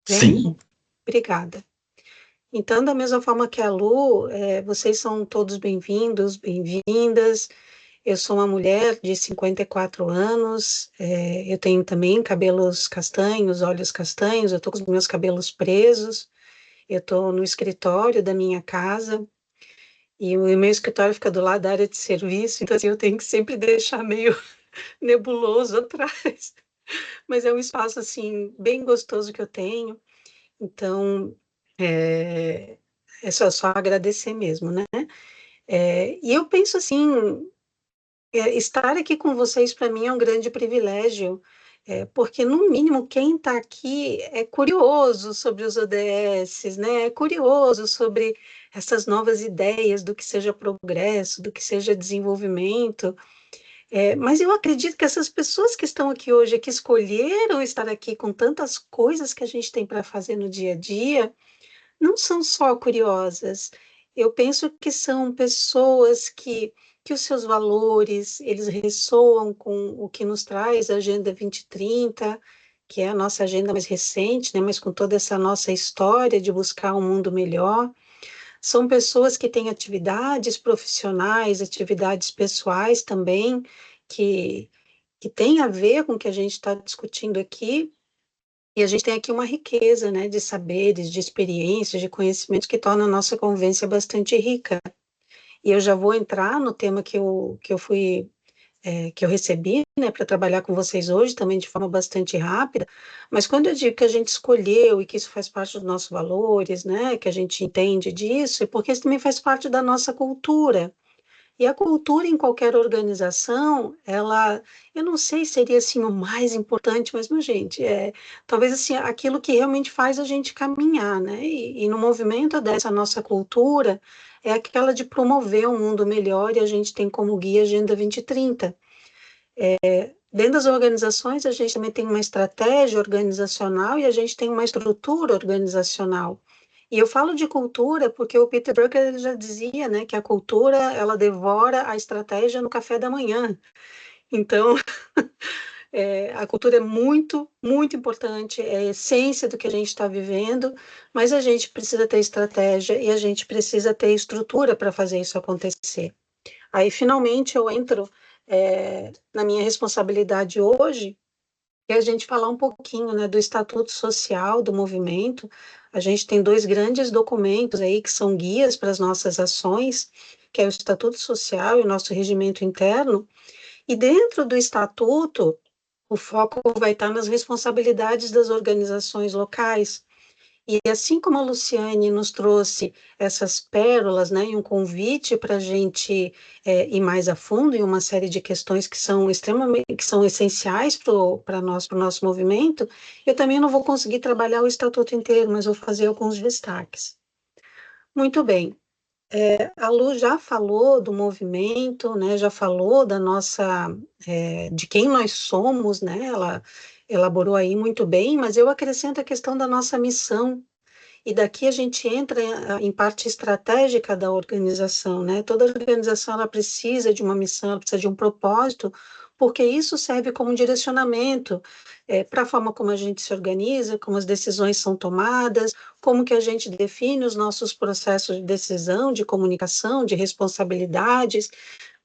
Vem? Sim. Obrigada. Então, da mesma forma que a Lu, vocês são todos bem-vindos, bem-vindas. Eu sou uma mulher de 54 anos, eu tenho também cabelos castanhos, olhos castanhos, eu estou com os meus cabelos presos, eu estou no escritório da minha casa, e o meu escritório fica do lado da área de serviço, então assim, eu tenho que sempre deixar meio nebuloso atrás, mas é um espaço assim bem gostoso que eu tenho, então é, é só agradecer mesmo, né? E eu penso assim, estar aqui com vocês para mim é um grande privilégio, porque no mínimo quem está aqui é curioso sobre os ODS, né? É curioso sobre essas novas ideias do que seja progresso, do que seja desenvolvimento. Mas eu acredito que essas pessoas que estão aqui hoje, que escolheram estar aqui com tantas coisas que a gente tem para fazer no dia a dia, não são só curiosas. Eu penso que são pessoas que os seus valores, eles ressoam com o que nos traz a Agenda 2030, que é a nossa agenda mais recente, né, mas com toda essa nossa história de buscar um mundo melhor. São pessoas que têm atividades profissionais, atividades pessoais também, que, que têm a ver com o que a gente está discutindo aqui, e a gente tem aqui uma riqueza, né, de saberes, de experiências, de conhecimentos que torna a nossa convivência bastante rica. E eu já vou entrar no tema que eu recebi, né, para trabalhar com vocês hoje, também de forma bastante rápida, mas quando eu digo que a gente escolheu e que isso faz parte dos nossos valores, né, que a gente entende disso, é porque isso também faz parte da nossa cultura. E a cultura em qualquer organização, eu não sei se seria assim o mais importante, mas, meu gente, talvez assim, aquilo que realmente faz a gente caminhar, né? E no movimento dessa nossa cultura, é aquela de promover um mundo melhor, e a gente tem como guia a Agenda 2030. Dentro das organizações, a gente também tem uma estratégia organizacional e a gente tem uma estrutura organizacional. E eu falo de cultura porque o Peter Drucker ele já dizia, né, que a cultura ela devora a estratégia no café da manhã. Então, a cultura é muito, muito importante, é a essência do que a gente está vivendo, mas a gente precisa ter estratégia e a gente precisa ter estrutura para fazer isso acontecer. Aí, finalmente, eu entro na minha responsabilidade hoje, que é a gente falar um pouquinho, né, do estatuto social do movimento. A gente tem dois grandes documentos aí que são guias para as nossas ações, que é o estatuto social e o nosso regimento interno. E dentro do estatuto, o foco vai estar nas responsabilidades das organizações locais. E assim como a Luciane nos trouxe essas pérolas, né, e um convite para a gente ir mais a fundo em uma série de questões que são extremamente, que são essenciais para nós, para o nosso movimento, eu também não vou conseguir trabalhar o estatuto inteiro, mas vou fazer alguns destaques. Muito bem. A Lu já falou do movimento, né, já falou da nossa, de quem nós somos, né, ela elaborou aí muito bem, mas eu acrescento a questão da nossa missão, e daqui a gente entra em parte estratégica da organização, né? Toda organização ela precisa de uma missão, ela precisa de um propósito, porque isso serve como um direcionamento para a forma como a gente se organiza, como as decisões são tomadas, como que a gente define os nossos processos de decisão, de comunicação, de responsabilidades,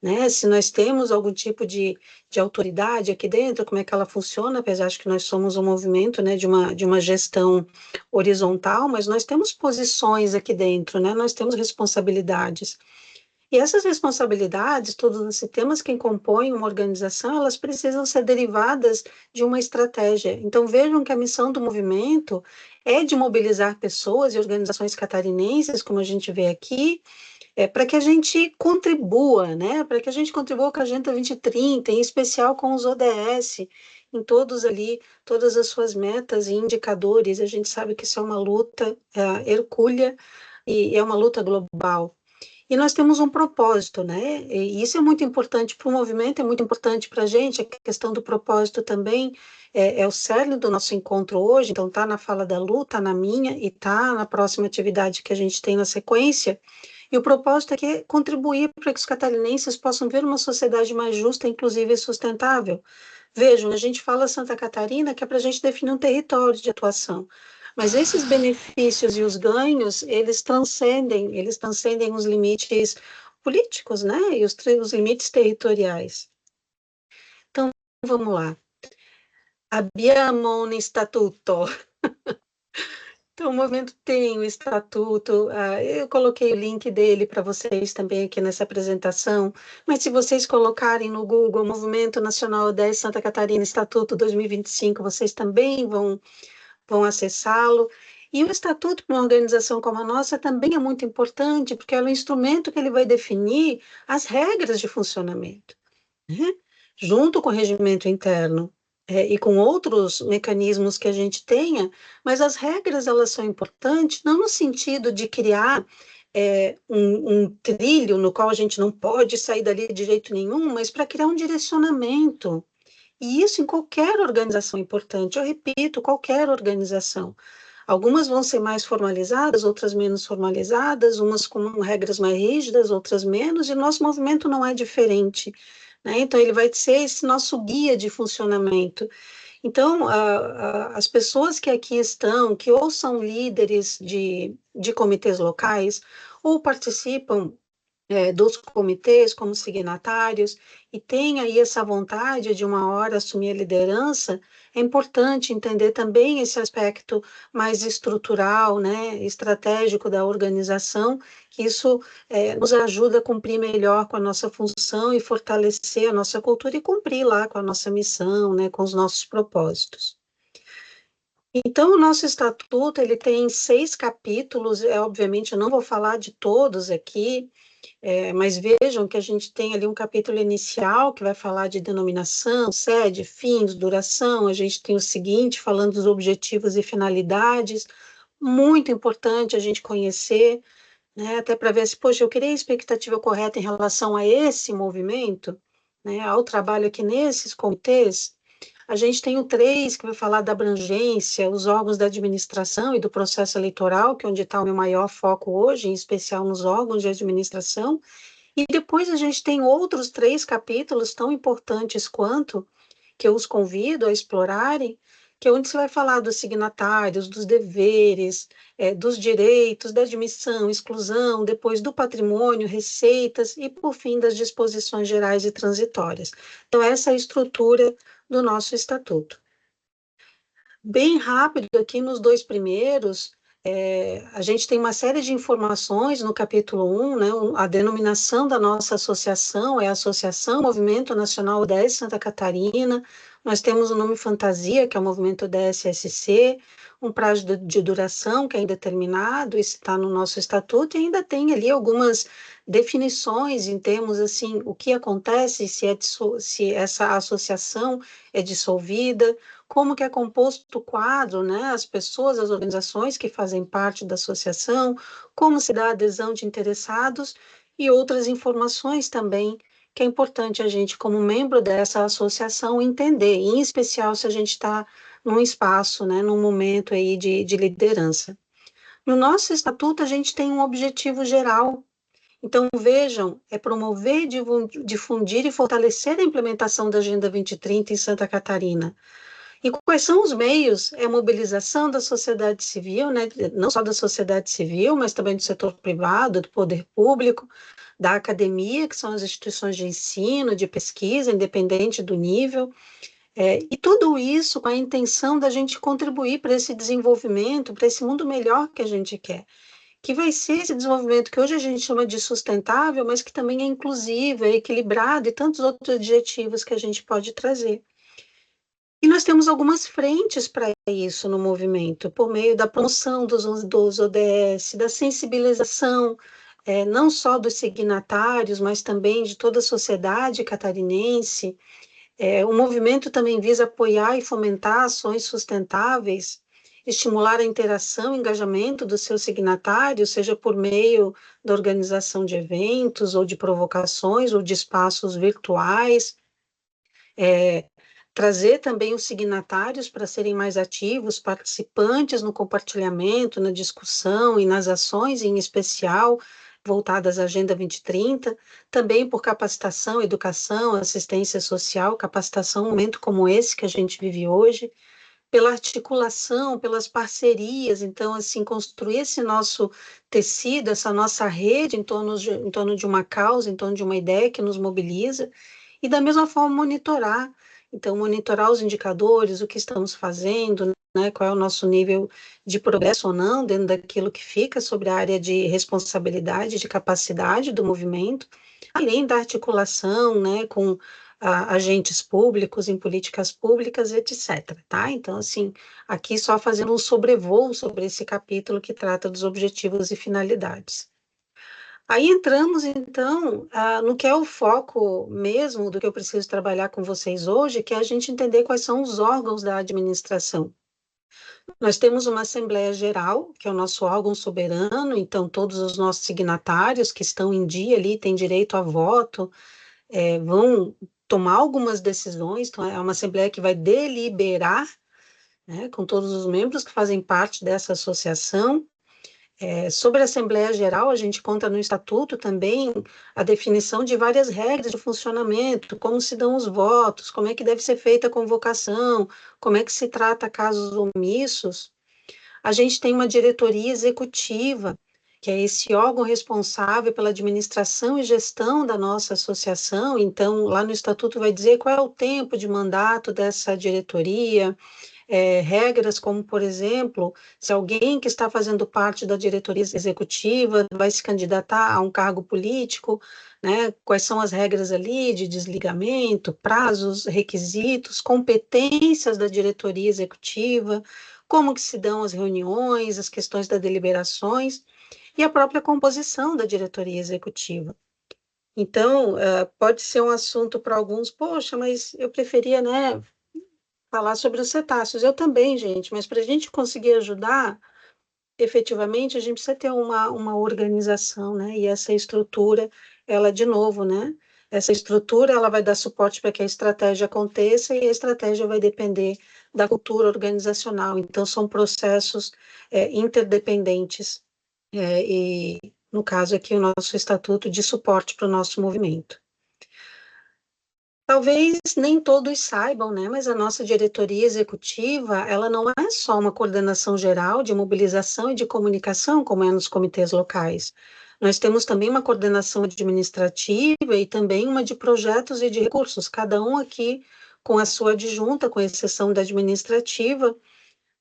né? Se nós temos algum tipo de autoridade aqui dentro, como é que ela funciona, apesar de que nós somos um movimento, né, de uma gestão horizontal, mas nós temos posições aqui dentro, né? Nós temos responsabilidades. E essas responsabilidades, todos os sistemas que compõem uma organização, elas precisam ser derivadas de uma estratégia. Então, vejam que a missão do movimento é de mobilizar pessoas e organizações catarinenses, como a gente vê aqui, para que a gente contribua, né? Para que a gente contribua com a Agenda 2030, em especial com os ODS, em todos ali, todas as suas metas e indicadores. A gente sabe que isso é uma luta hercúlea e é uma luta global. E nós temos um propósito, né? E isso é muito importante para o movimento, é muito importante para a gente. A questão do propósito também é o cerne do nosso encontro hoje. Então, está na fala da Lu, está na minha e está na próxima atividade que a gente tem na sequência. E o propósito aqui é contribuir para que os catarinenses possam ver uma sociedade mais justa, inclusiva e sustentável. Vejam, a gente fala Santa Catarina que é para a gente definir um território de atuação. Mas esses benefícios e os ganhos, eles transcendem os limites políticos, né, e os limites territoriais. Então, vamos lá. Abbiamo un statuto. Então, o movimento tem o estatuto, eu coloquei o link dele para vocês também aqui nessa apresentação, mas se vocês colocarem no Google Movimento Nacional 10 Santa Catarina Estatuto 2025, vocês também vão acessá-lo. E o estatuto para uma organização como a nossa também é muito importante, porque é o instrumento que ele vai definir as regras de funcionamento, né? Junto com o regimento interno, e com outros mecanismos que a gente tenha, mas as regras, elas são importantes, não no sentido de criar um trilho no qual a gente não pode sair dali de jeito nenhum, mas para criar um direcionamento. E isso em qualquer organização é importante, eu repito, qualquer organização. Algumas vão ser mais formalizadas, outras menos formalizadas, umas com regras mais rígidas, outras menos, e nosso movimento não é diferente, né? Então, ele vai ser esse nosso guia de funcionamento. Então, as pessoas que aqui estão, que ou são líderes de comitês locais, ou participam dos comitês como signatários, e tem aí essa vontade de uma hora assumir a liderança, é importante entender também esse aspecto mais estrutural, né, estratégico da organização, que isso nos ajuda a cumprir melhor com a nossa função e fortalecer a nossa cultura e cumprir lá com a nossa missão, né, com os nossos propósitos. Então, o nosso estatuto, ele tem 6 capítulos, obviamente eu não vou falar de todos aqui, mas vejam que a gente tem ali um capítulo inicial que vai falar de denominação, sede, fins, duração, a gente tem o seguinte, falando dos objetivos e finalidades, muito importante a gente conhecer, né, até para ver se, poxa, eu criei a expectativa correta em relação a esse movimento, né, ao trabalho aqui nesses comitês. A gente tem o 3, que vai falar da abrangência, os órgãos da administração e do processo eleitoral, que é onde está o meu maior foco hoje, em especial nos órgãos de administração. E depois a gente tem outros 3 capítulos tão importantes quanto, que eu os convido a explorarem, que é onde você vai falar dos signatários, dos deveres, dos direitos, da admissão, exclusão, depois do patrimônio, receitas e, por fim, das disposições gerais e transitórias. Então, essa é a estrutura do nosso estatuto. Bem rápido aqui nos 2 primeiros, a gente tem uma série de informações no capítulo 1, né, a denominação da nossa associação é a Associação Movimento Nacional 10 Santa Catarina, nós temos o nome fantasia, que é o Movimento 10 SSC, um prazo de duração que é indeterminado, isso está no nosso estatuto, e ainda tem ali algumas definições em termos, assim, o que acontece se essa associação é dissolvida, como que é composto o quadro, né, as pessoas, as organizações que fazem parte da associação, como se dá a adesão de interessados e outras informações também que é importante a gente, como membro dessa associação, entender, em especial se a gente está num espaço, né, num momento aí de liderança. No nosso estatuto, a gente tem um objetivo geral. Então, vejam, é promover, difundir e fortalecer a implementação da Agenda 2030 em Santa Catarina. E quais são os meios? É a mobilização da sociedade civil, né? Não só da sociedade civil, mas também do setor privado, do poder público, da academia, que são as instituições de ensino, de pesquisa, independente do nível, e tudo isso com a intenção da gente contribuir para esse desenvolvimento, para esse mundo melhor que a gente quer, que vai ser esse desenvolvimento que hoje a gente chama de sustentável, mas que também é inclusivo, é equilibrado e tantos outros adjetivos que a gente pode trazer. E nós temos algumas frentes para isso no movimento, por meio da promoção dos ODS, da sensibilização, não só dos signatários, mas também de toda a sociedade catarinense. O movimento também visa apoiar e fomentar ações sustentáveis, estimular a interação e engajamento dos seus signatários, seja por meio da organização de eventos, ou de provocações, ou de espaços virtuais, trazer também os signatários para serem mais ativos, participantes no compartilhamento, na discussão e nas ações, em especial voltadas à Agenda 2030, também por capacitação, educação, assistência social, capacitação, um momento como esse que a gente vive hoje, pela articulação, pelas parcerias. Então, assim, construir esse nosso tecido, essa nossa rede em torno de uma causa, em torno de uma ideia que nos mobiliza, e da mesma forma monitorar. Então, monitorar os indicadores, o que estamos fazendo, né, qual é o nosso nível de progresso ou não, dentro daquilo que fica sobre a área de responsabilidade, de capacidade do movimento, além da articulação, né, com agentes públicos, em políticas públicas, etc. Tá? Então, assim, aqui só fazendo um sobrevoo sobre esse capítulo que trata dos objetivos e finalidades. Aí entramos, então, no que é o foco mesmo do que eu preciso trabalhar com vocês hoje, que é a gente entender quais são os órgãos da administração. Nós temos uma Assembleia Geral, que é o nosso órgão soberano, então todos os nossos signatários que estão em dia ali têm direito a voto, vão tomar algumas decisões, então é uma Assembleia que vai deliberar, né, com todos os membros que fazem parte dessa associação. Sobre a Assembleia Geral, a gente conta no Estatuto também a definição de várias regras de funcionamento, como se dão os votos, como é que deve ser feita a convocação, como é que se trata casos omissos. A gente tem uma diretoria executiva, que é esse órgão responsável pela administração e gestão da nossa associação. Então, lá no Estatuto vai dizer qual é o tempo de mandato dessa diretoria, regras como, por exemplo, se alguém que está fazendo parte da diretoria executiva vai se candidatar a um cargo político, né, quais são as regras ali de desligamento, prazos, requisitos, competências da diretoria executiva, como que se dão as reuniões, as questões das deliberações e a própria composição da diretoria executiva. Então, pode ser um assunto para alguns, poxa, mas eu preferia, né, falar sobre os cetáceos. Eu também, gente, mas para a gente conseguir ajudar, efetivamente, a gente precisa ter uma organização, né? E essa estrutura, ela, de novo, né? Essa estrutura, ela vai dar suporte para que a estratégia aconteça e a estratégia vai depender da cultura organizacional. Então, são processos interdependentes. E, no caso aqui, o nosso estatuto de suporte para o nosso movimento. Talvez nem todos saibam, né, mas a nossa diretoria executiva, ela não é só uma coordenação geral de mobilização e de comunicação, como é nos comitês locais. Nós temos também uma coordenação administrativa e também uma de projetos e de recursos, cada um aqui com a sua adjunta, com exceção da administrativa,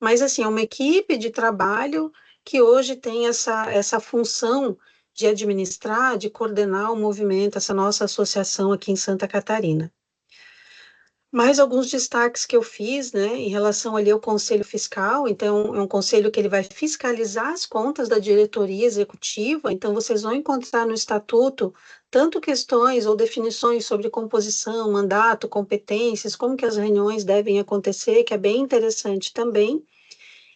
mas assim, é uma equipe de trabalho que hoje tem essa função de administrar, de coordenar o movimento, essa nossa associação aqui em Santa Catarina. Mais alguns destaques que eu fiz, né, em relação ali ao Conselho Fiscal. Então, é um conselho que ele vai fiscalizar as contas da diretoria executiva. Então, vocês vão encontrar no estatuto tanto questões ou definições sobre composição, mandato, competências, como que as reuniões devem acontecer, que é bem interessante também.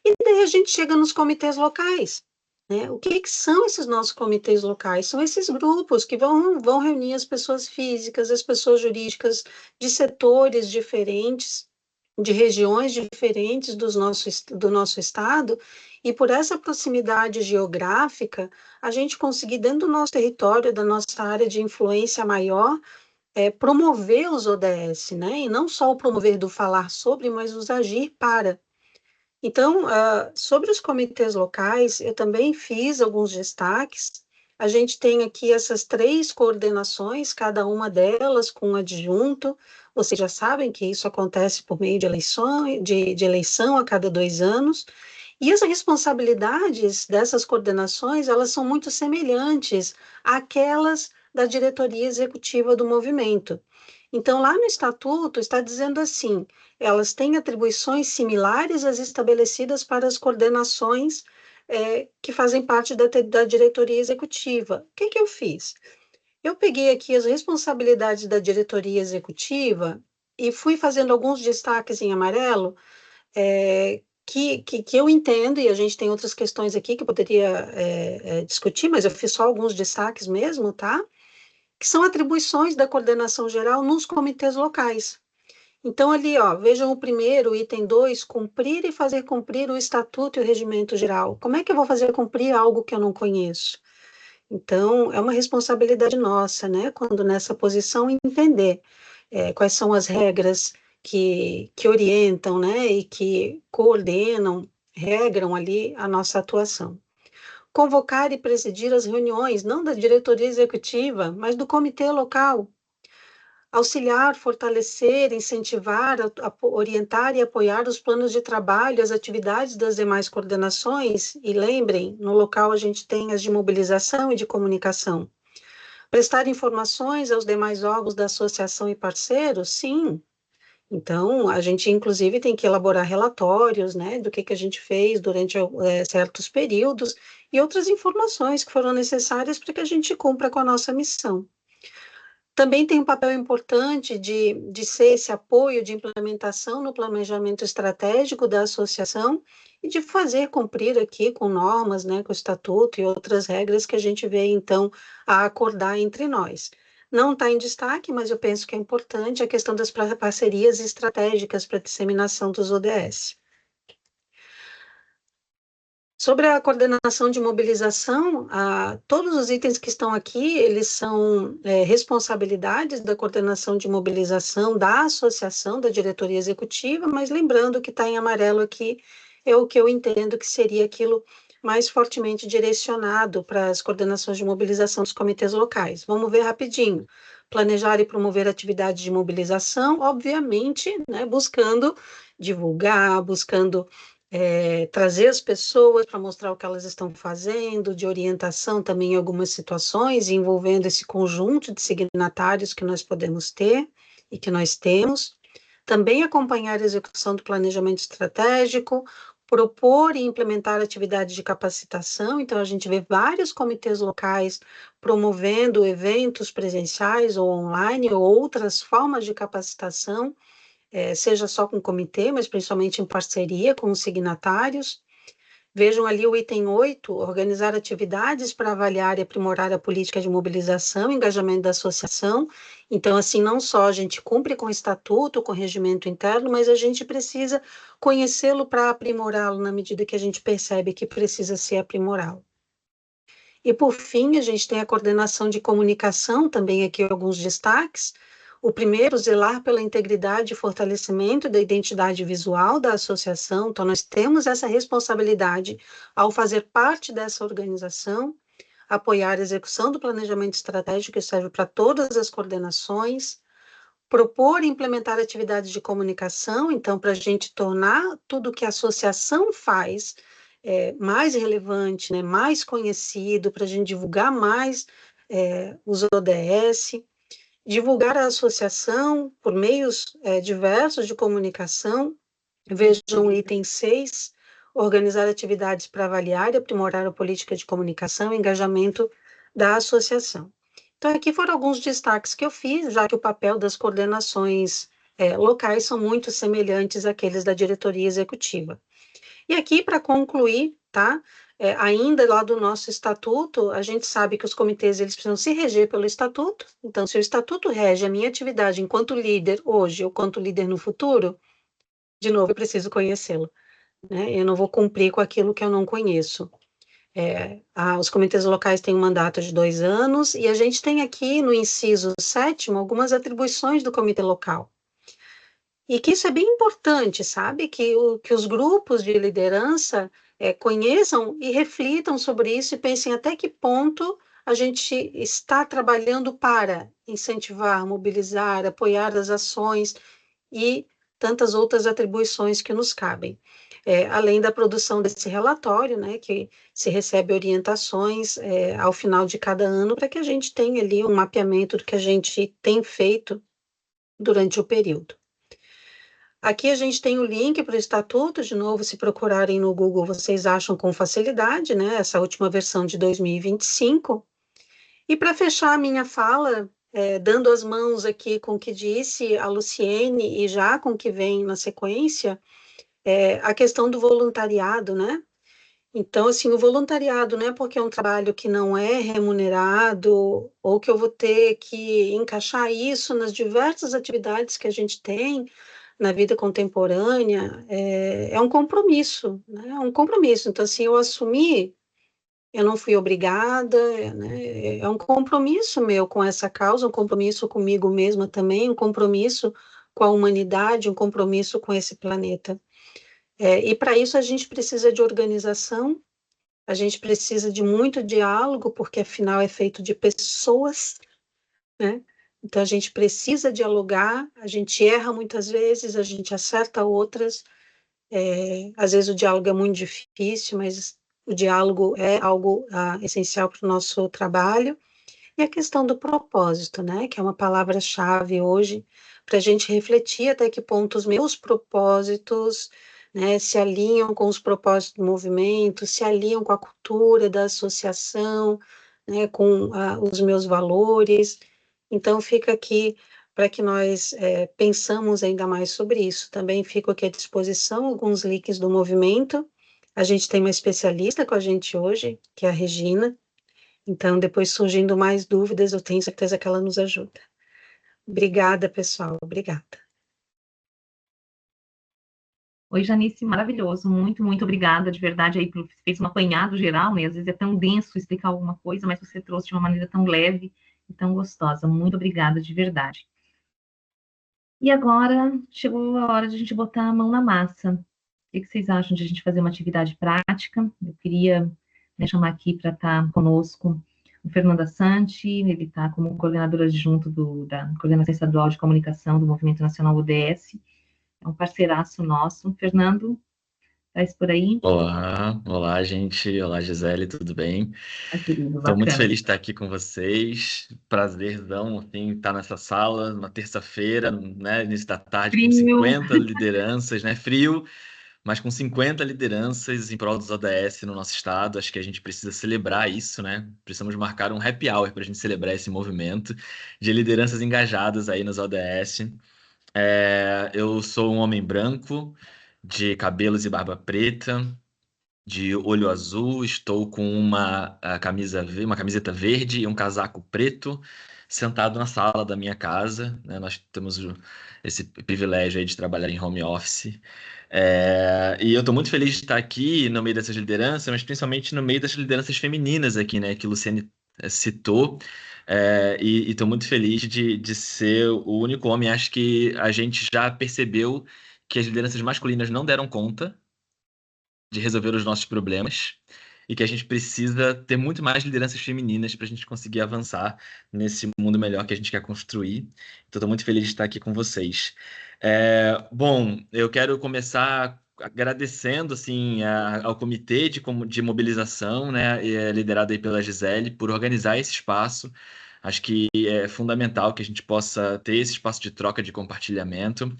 E daí a gente chega nos comitês locais. Né? O que são esses nossos comitês locais? São esses grupos que vão reunir as pessoas físicas, as pessoas jurídicas de setores diferentes, de regiões diferentes do nosso estado, e por essa proximidade geográfica, a gente conseguir, dentro do nosso território, da nossa área de influência maior, promover os ODS, né? E não só o promover do falar sobre, mas os agir para. Então, sobre os comitês locais, eu também fiz alguns destaques. A gente tem aqui essas 3 coordenações, cada uma delas com um adjunto. Vocês já sabem que isso acontece por meio de eleição a cada 2 anos. E as responsabilidades dessas coordenações, elas são muito semelhantes àquelas da diretoria executiva do movimento. Então, lá no estatuto está dizendo assim, elas têm atribuições similares às estabelecidas para as coordenações que fazem parte da diretoria executiva. O que eu fiz? Eu peguei aqui as responsabilidades da diretoria executiva e fui fazendo alguns destaques em amarelo, que eu entendo, e a gente tem outras questões aqui que eu poderia discutir, mas eu fiz só alguns destaques mesmo, tá? Que são atribuições da coordenação geral nos comitês locais. Então, ali, ó, vejam o primeiro, item 2, cumprir e fazer cumprir o estatuto e o regimento geral. Como é que eu vou fazer cumprir algo que eu não conheço? Então, é uma responsabilidade nossa, né, quando nessa posição entender quais são as regras que orientam, né, e que coordenam, regram ali a nossa atuação. Convocar e presidir as reuniões, não da diretoria executiva, mas do comitê local. Auxiliar, fortalecer, incentivar, orientar e apoiar os planos de trabalho, as atividades das demais coordenações. E lembrem, no local a gente tem as de mobilização e de comunicação. Prestar informações aos demais órgãos da associação e parceiros? Sim. Então, a gente, inclusive, tem que elaborar relatórios, né, do que a gente fez durante certos períodos e outras informações que foram necessárias para que a gente cumpra com a nossa missão. Também tem um papel importante de ser esse apoio de implementação no planejamento estratégico da associação e de fazer cumprir aqui com normas, né, com o estatuto e outras regras que a gente vê, então, a acordar entre nós. Não está em destaque, mas eu penso que é importante a questão das parcerias estratégicas para a disseminação dos ODS. Sobre a coordenação de mobilização, todos os itens que estão aqui, eles são responsabilidades da coordenação de mobilização da associação, da diretoria executiva, mas lembrando que está em amarelo aqui, é o que eu entendo que seria aquilo mais fortemente direcionado para as coordenações de mobilização dos comitês locais. Vamos ver rapidinho. Planejar e promover atividades de mobilização, obviamente, né, buscando divulgar, buscando trazer as pessoas para mostrar o que elas estão fazendo, de orientação também em algumas situações, envolvendo esse conjunto de signatários que nós podemos ter e que nós temos. Também acompanhar a execução do planejamento estratégico, propor e implementar atividades de capacitação. Então, a gente vê vários comitês locais promovendo eventos presenciais ou online, ou outras formas de capacitação, seja só com o comitê, mas principalmente em parceria com os signatários. Vejam ali o item 8, organizar atividades para avaliar e aprimorar a política de mobilização e engajamento da associação. Então, assim, não só a gente cumpre com o estatuto, com o regimento interno, mas a gente precisa conhecê-lo para aprimorá-lo na medida que a gente percebe que precisa ser aprimorado. E, por fim, a gente tem a coordenação de comunicação, também aqui alguns destaques. O primeiro, zelar pela integridade e fortalecimento da identidade visual da associação. Então, nós temos essa responsabilidade ao fazer parte dessa organização, apoiar a execução do planejamento estratégico, que serve para todas as coordenações, propor e implementar atividades de comunicação, então, para a gente tornar tudo que a associação faz mais relevante, né, mais conhecido, para a gente divulgar mais os ODS, divulgar a associação por meios diversos de comunicação. Vejam o item 6, organizar atividades para avaliar e aprimorar a política de comunicação e engajamento da associação. Então, aqui foram alguns destaques que eu fiz, já que o papel das coordenações locais são muito semelhantes àqueles da diretoria executiva. E aqui, para concluir, tá? Ainda lá do nosso estatuto, a gente sabe que os comitês eles precisam se reger pelo estatuto. Então, se o estatuto rege a minha atividade enquanto líder hoje ou quanto líder no futuro, de novo, eu preciso conhecê-lo, né? Eu não vou cumprir com aquilo que eu não conheço. Os comitês locais têm um mandato de 2 anos e a gente tem aqui no inciso 7º algumas atribuições do comitê local. E que isso é bem importante, sabe? Que os grupos de liderança conheçam e reflitam sobre isso e pensem até que ponto a gente está trabalhando para incentivar, mobilizar, apoiar as ações e tantas outras atribuições que nos cabem. Além da produção desse relatório, né, que se recebe orientações ao final de cada ano para que a gente tenha ali um mapeamento do que a gente tem feito durante o período. Aqui a gente tem o link para o estatuto, de novo, se procurarem no Google, vocês acham com facilidade, né, essa última versão de 2025. E para fechar a minha fala, dando as mãos aqui com o que disse a Luciene e já com o que vem na sequência, a questão do voluntariado, né? Então, assim, o voluntariado não é porque é um trabalho que não é remunerado ou que eu vou ter que encaixar isso nas diversas atividades que a gente tem na vida contemporânea, é um compromisso, né? É um compromisso. Então, assim, eu assumi, eu não fui obrigada, né? É um compromisso meu com essa causa, um compromisso comigo mesma também, um compromisso com a humanidade, um compromisso com esse planeta. E para isso a gente precisa de organização, a gente precisa de muito diálogo, porque afinal é feito de pessoas, né? Então a gente precisa dialogar, a gente erra muitas vezes, a gente acerta outras. Às vezes o diálogo é muito difícil, mas o diálogo é algo essencial para o nosso trabalho. E a questão do propósito, né? Que é uma palavra-chave hoje, para a gente refletir até que ponto os meus propósitos, né, se alinham com os propósitos do movimento, se alinham com a cultura da associação, né, com os meus valores. Então, fica aqui para que nós pensamos ainda mais sobre isso. Também fico aqui à disposição alguns links do movimento. A gente tem uma especialista com a gente hoje, que é a Regina. Então, depois surgindo mais dúvidas, eu tenho certeza que ela nos ajuda. Obrigada, pessoal. Obrigada. Oi, Janice, maravilhoso. Muito, muito obrigada, de verdade, aí, por fez um apanhado geral, né? Às vezes é tão denso explicar alguma coisa, mas você trouxe de uma maneira tão leve e tão gostosa. Muito obrigada, de verdade. E agora chegou a hora de a gente botar a mão na massa. O que vocês acham de a gente fazer uma atividade prática? Eu queria, né, chamar aqui para estar conosco o Fernando Assante, ele está como coordenador adjunto da Coordenação Estadual de Comunicação do Movimento Nacional ODS, é um parceiraço nosso. Fernando, está por aí? Olá, gente. Olá, Gisele, tudo bem? Querido, Estou muito bacana. feliz de estar aqui com vocês. Prazerzão, assim, estar nessa sala, numa terça-feira, né, início da tarde, com Frio. 50 lideranças, né? Frio, mas com 50 lideranças em prol dos ODS no nosso estado. Acho que a gente precisa celebrar isso, né? Precisamos marcar um happy hour para a gente celebrar esse movimento de lideranças engajadas aí nos ODS. Eu sou um homem branco, de cabelos e barba preta, de olho azul, estou com uma uma camiseta verde e um casaco preto, sentado na sala da minha casa, né? Nós temos esse privilégio aí de trabalhar em home office. E eu estou muito feliz de estar aqui no meio dessas lideranças, mas principalmente no meio das lideranças femininas aqui, né? Que o Luciane citou. E estou muito feliz de ser o único homem. Acho que a gente já percebeu que as lideranças masculinas não deram conta de resolver os nossos problemas e que a gente precisa ter muito mais lideranças femininas para a gente conseguir avançar nesse mundo melhor que a gente quer construir. Então, estou muito feliz de estar aqui com vocês. Bom, eu quero começar agradecendo assim ao comitê de mobilização, né, liderado aí pela Gisele, por organizar esse espaço. Acho que é fundamental que a gente possa ter esse espaço de troca, de compartilhamento.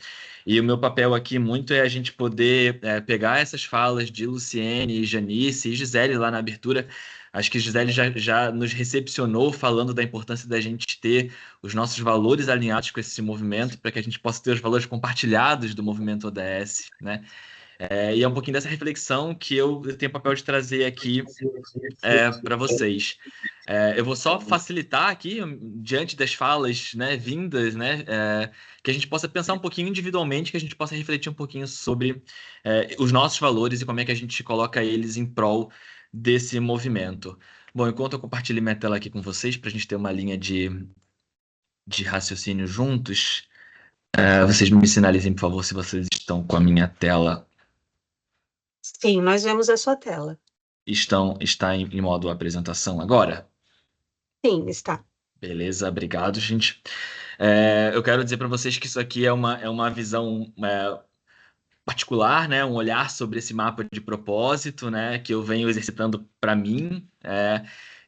E o meu papel aqui muito é a gente poder pegar essas falas de Luciene, Janice e Gisele lá na abertura. Acho que Gisele já nos recepcionou falando da importância da gente ter os nossos valores alinhados com esse movimento, para que a gente possa ter os valores compartilhados do movimento ODS, né? E é um pouquinho dessa reflexão que eu tenho o papel de trazer aqui para vocês. Eu vou só facilitar aqui, diante das falas, né, vindas, né, que a gente possa pensar um pouquinho individualmente, que a gente possa refletir um pouquinho sobre os nossos valores e como é que a gente coloca eles em prol desse movimento. Bom, enquanto eu compartilho minha tela aqui com vocês, para a gente ter uma linha de raciocínio juntos, vocês me sinalizem, por favor, se vocês estão com a minha tela. Sim, nós vemos a sua tela. Está em modo apresentação agora? Sim, está. Beleza, obrigado, gente. Eu quero dizer para vocês que isso aqui é uma visão particular, né? Um olhar sobre esse mapa de propósito, né? Que eu venho exercitando para mim,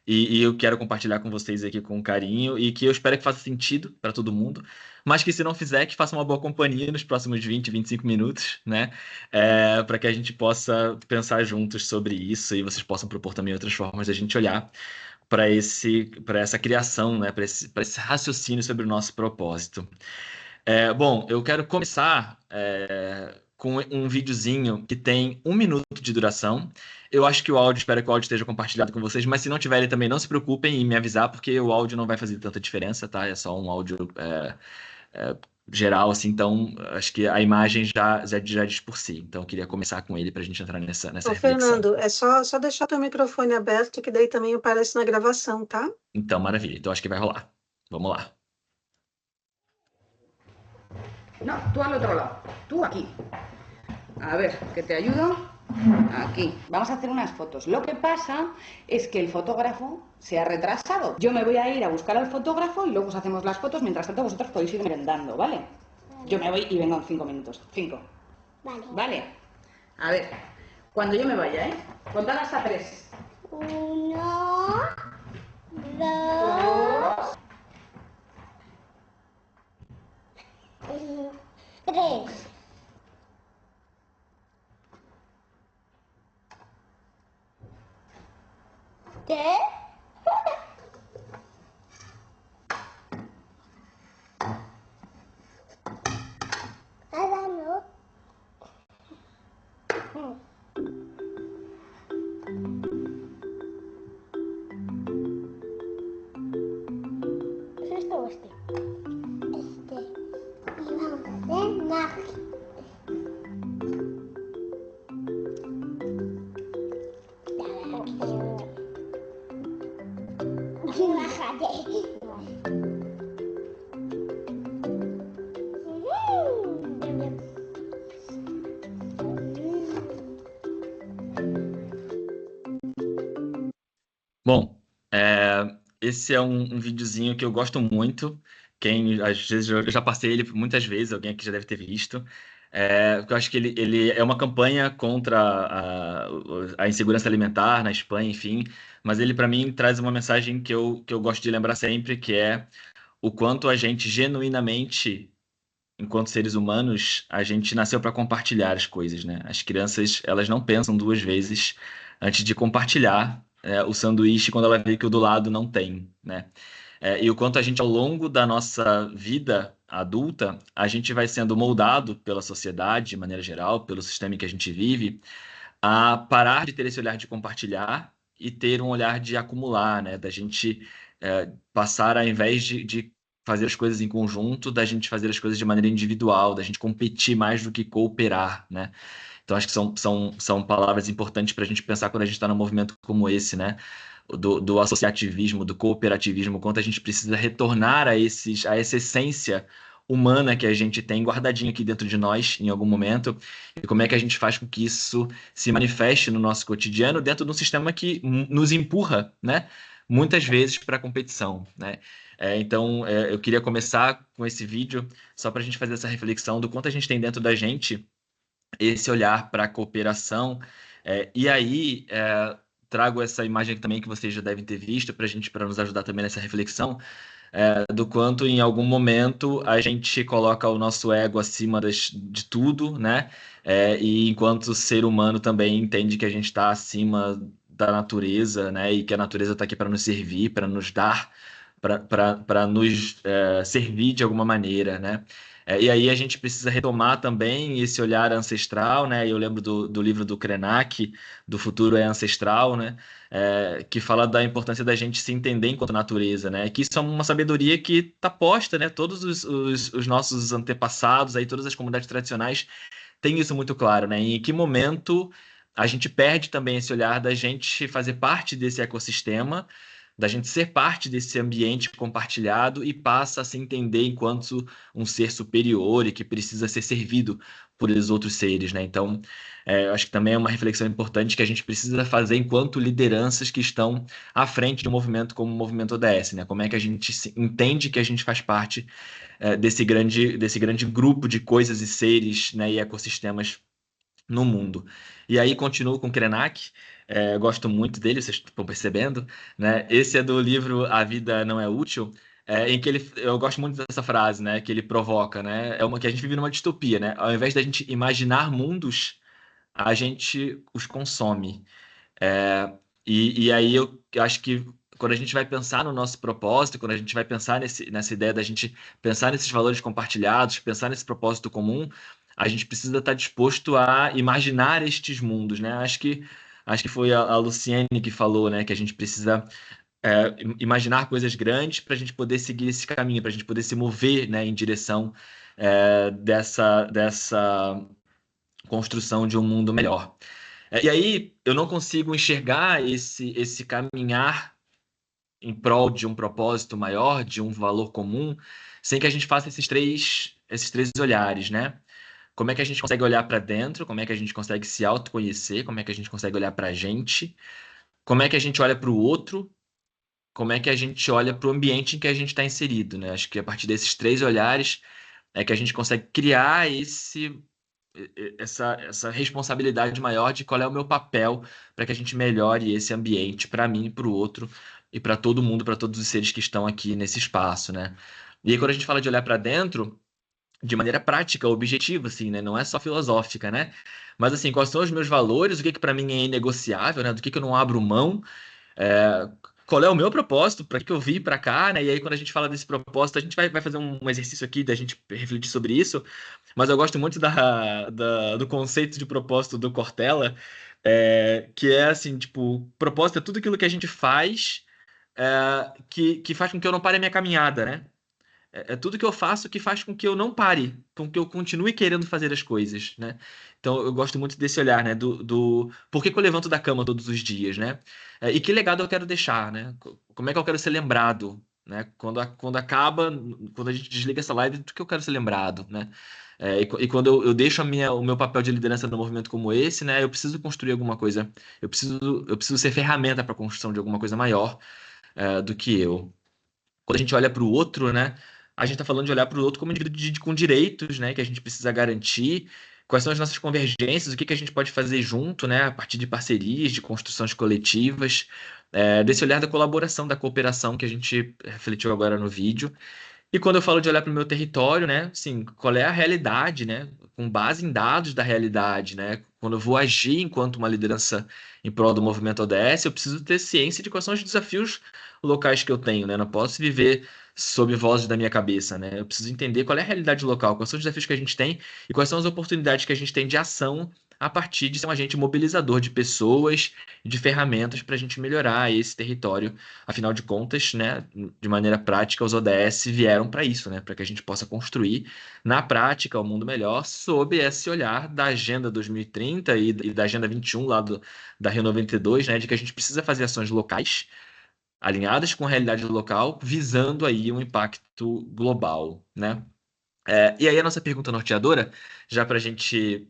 e eu quero compartilhar com vocês aqui com carinho e que eu espero que faça sentido para todo mundo, mas que se não fizer, que faça uma boa companhia nos próximos 20, 25 minutos, né? Para que a gente possa pensar juntos sobre isso e vocês possam propor também outras formas de a gente olhar para essa criação, né? Para esse raciocínio sobre o nosso propósito. Bom, eu quero começar com um videozinho que tem 1 minuto de duração. Eu acho que espero que o áudio esteja compartilhado com vocês, mas se não tiver ele também, não se preocupem em me avisar, porque o áudio não vai fazer tanta diferença, tá? É só um áudio geral, assim, então acho que a imagem já diz por si. Então eu queria começar com ele para a gente entrar nessa reflexão. Fernando, é só deixar teu microfone aberto, que daí também aparece na gravação, tá? Então, maravilha. Então acho que vai rolar. Vamos lá. No, tú al otro lado. Tú aquí. A ver, que te ayudo. Aquí. Vamos a hacer unas fotos. Lo que pasa es que el fotógrafo se ha retrasado. Yo me voy a ir a buscar al fotógrafo y luego os hacemos las fotos. Mientras tanto, vosotros podéis ir merendando, ¿vale? Yo me voy y vengo en 5 minutos. 5. Vale. A ver, cuando yo me vaya, ¿eh? Contad hasta 3. 1, 2, 3. ¿Qué? Nada, no. ¿Es este o este? Este. Y vamos a hacer magia. Bom, esse é um videozinho que eu gosto muito. Às vezes eu já passei ele muitas vezes, alguém aqui já deve ter visto. Porque eu acho que ele é uma campanha contra a insegurança alimentar na Espanha, enfim. Mas ele, para mim, traz uma mensagem que eu gosto de lembrar sempre, que é o quanto a gente genuinamente, enquanto seres humanos, a gente nasceu para compartilhar as coisas, né? As crianças, elas não pensam duas vezes antes de compartilhar o sanduíche quando ela vê que o do lado não tem, né? E o quanto a gente, ao longo da nossa vida adulta, a gente vai sendo moldado pela sociedade, de maneira geral, pelo sistema em que a gente vive, a parar de ter esse olhar de compartilhar e ter um olhar de acumular, né? Da gente passar, ao invés de fazer as coisas em conjunto, da gente fazer as coisas de maneira individual, da gente competir mais do que cooperar, né? Então, acho que são palavras importantes para a gente pensar quando a gente está num movimento como esse, né? Do associativismo, do cooperativismo, quanto a gente precisa retornar a essa essência humana que a gente tem guardadinha aqui dentro de nós em algum momento, e como é que a gente faz com que isso se manifeste no nosso cotidiano dentro de um sistema que nos empurra, né? Muitas vezes para a competição, né? Então, eu queria começar com esse vídeo só para a gente fazer essa reflexão do quanto a gente tem dentro da gente esse olhar para a cooperação. E aí, trago essa imagem também que vocês já devem ter visto para nos ajudar também nessa reflexão, do quanto em algum momento a gente coloca o nosso ego acima de tudo, né? E enquanto ser humano também entende que a gente está acima da natureza, né? E que a natureza está aqui para nos servir, para nos dar, para nos servir de alguma maneira, né? E aí a gente precisa retomar também esse olhar ancestral, né? Eu lembro do livro do Krenak, Do Futuro é Ancestral, né? Que fala da importância da gente se entender enquanto natureza, né? Que isso é uma sabedoria que está posta, né? Todos os nossos antepassados, aí, todas as comunidades tradicionais têm isso muito claro, né? Em que momento a gente perde também esse olhar da gente fazer parte desse ecossistema, da gente ser parte desse ambiente compartilhado e passa a se entender enquanto um ser superior e que precisa ser servido por esses outros seres, né? Então, eu acho que também é uma reflexão importante que a gente precisa fazer enquanto lideranças que estão à frente de um movimento como o Movimento ODS, né? Como é que a gente entende que a gente faz parte desse grande grupo de coisas e seres, né, e ecossistemas no mundo. E aí continuo com Krenak. Gosto muito dele, vocês estão percebendo, né? Esse é do livro A Vida Não É Útil, em que eu gosto muito dessa frase, né? Que ele provoca, né? Que a gente vive numa distopia, né? Ao invés da gente imaginar mundos, a gente os consome. E aí eu acho que quando a gente vai pensar no nosso propósito, quando a gente vai pensar nessa ideia da gente pensar nesses valores compartilhados, pensar nesse propósito comum, a gente precisa estar disposto a imaginar estes mundos, né? Acho que foi a Luciene que falou, né? Que a gente precisa imaginar coisas grandes para a gente poder seguir esse caminho, para a gente poder se mover, né, em direção dessa construção de um mundo melhor. E aí eu não consigo enxergar esse caminhar em prol de um propósito maior, de um valor comum, sem que a gente faça esses três esses três olhares, né? Como é que a gente consegue olhar para dentro, como é que a gente consegue se autoconhecer, como é que a gente consegue olhar para a gente, como é que a gente olha para o outro, como é que a gente olha para o ambiente em que a gente está inserido, né? Acho que a partir desses três olhares é que a gente consegue criar essa responsabilidade maior de qual é o meu papel para que a gente melhore esse ambiente para mim, para o outro e para todo mundo, para todos os seres que estão aqui nesse espaço, né? E aí, quando a gente fala de olhar para dentro, de maneira prática, objetiva, assim, né? Não é só filosófica, né? Mas, assim, quais são os meus valores, o que que para mim é inegociável, né? Do que eu não abro mão, é, qual é o meu propósito, para que eu vim para cá, né? E aí, quando a gente fala desse propósito, a gente vai fazer um exercício aqui da gente refletir sobre isso, mas eu gosto muito do conceito de propósito do Cortella, que é assim, tipo, propósito é tudo aquilo que a gente faz, que faz com que eu não pare a minha caminhada, né? É tudo que eu faço que faz com que eu não pare, com que eu continue querendo fazer as coisas, né? Então eu gosto muito desse olhar, né? Do por que que eu levanto da cama todos os dias, né? E que legado eu quero deixar, né? Como é que eu quero ser lembrado, né? Quando acaba, quando a gente desliga essa live, do que eu quero ser lembrado, né? E quando eu deixo o meu papel de liderança num movimento como esse, né? Eu preciso construir alguma coisa, eu preciso ser ferramenta para a construção de alguma coisa maior, do que eu. Quando a gente olha para o outro, né? A gente está falando de olhar para o outro como indivíduo com direitos, né? Que a gente precisa garantir. Quais são as nossas convergências? O que que a gente pode fazer junto, né? A partir de parcerias, de construções coletivas, desse olhar da colaboração, da cooperação que a gente refletiu agora no vídeo. E quando eu falo de olhar para o meu território, né? Assim, qual é a realidade, né? Com base em dados da realidade, né? Quando eu vou agir enquanto uma liderança em prol do movimento ODS, eu preciso ter ciência de quais são os desafios locais que eu tenho, né? Não posso viver sob vozes da minha cabeça, né? Eu preciso entender qual é a realidade local, quais são os desafios que a gente tem e quais são as oportunidades que a gente tem de ação a partir de ser um agente mobilizador de pessoas e de ferramentas para a gente melhorar esse território. Afinal de contas, né, de maneira prática, os ODS vieram para isso, né, para que a gente possa construir na prática o mundo melhor sob esse olhar da Agenda 2030 e da Agenda 21 lá da Rio 92, né, de que a gente precisa fazer ações locais alinhadas com a realidade local, visando aí um impacto global, né? E aí a nossa pergunta norteadora, já para gente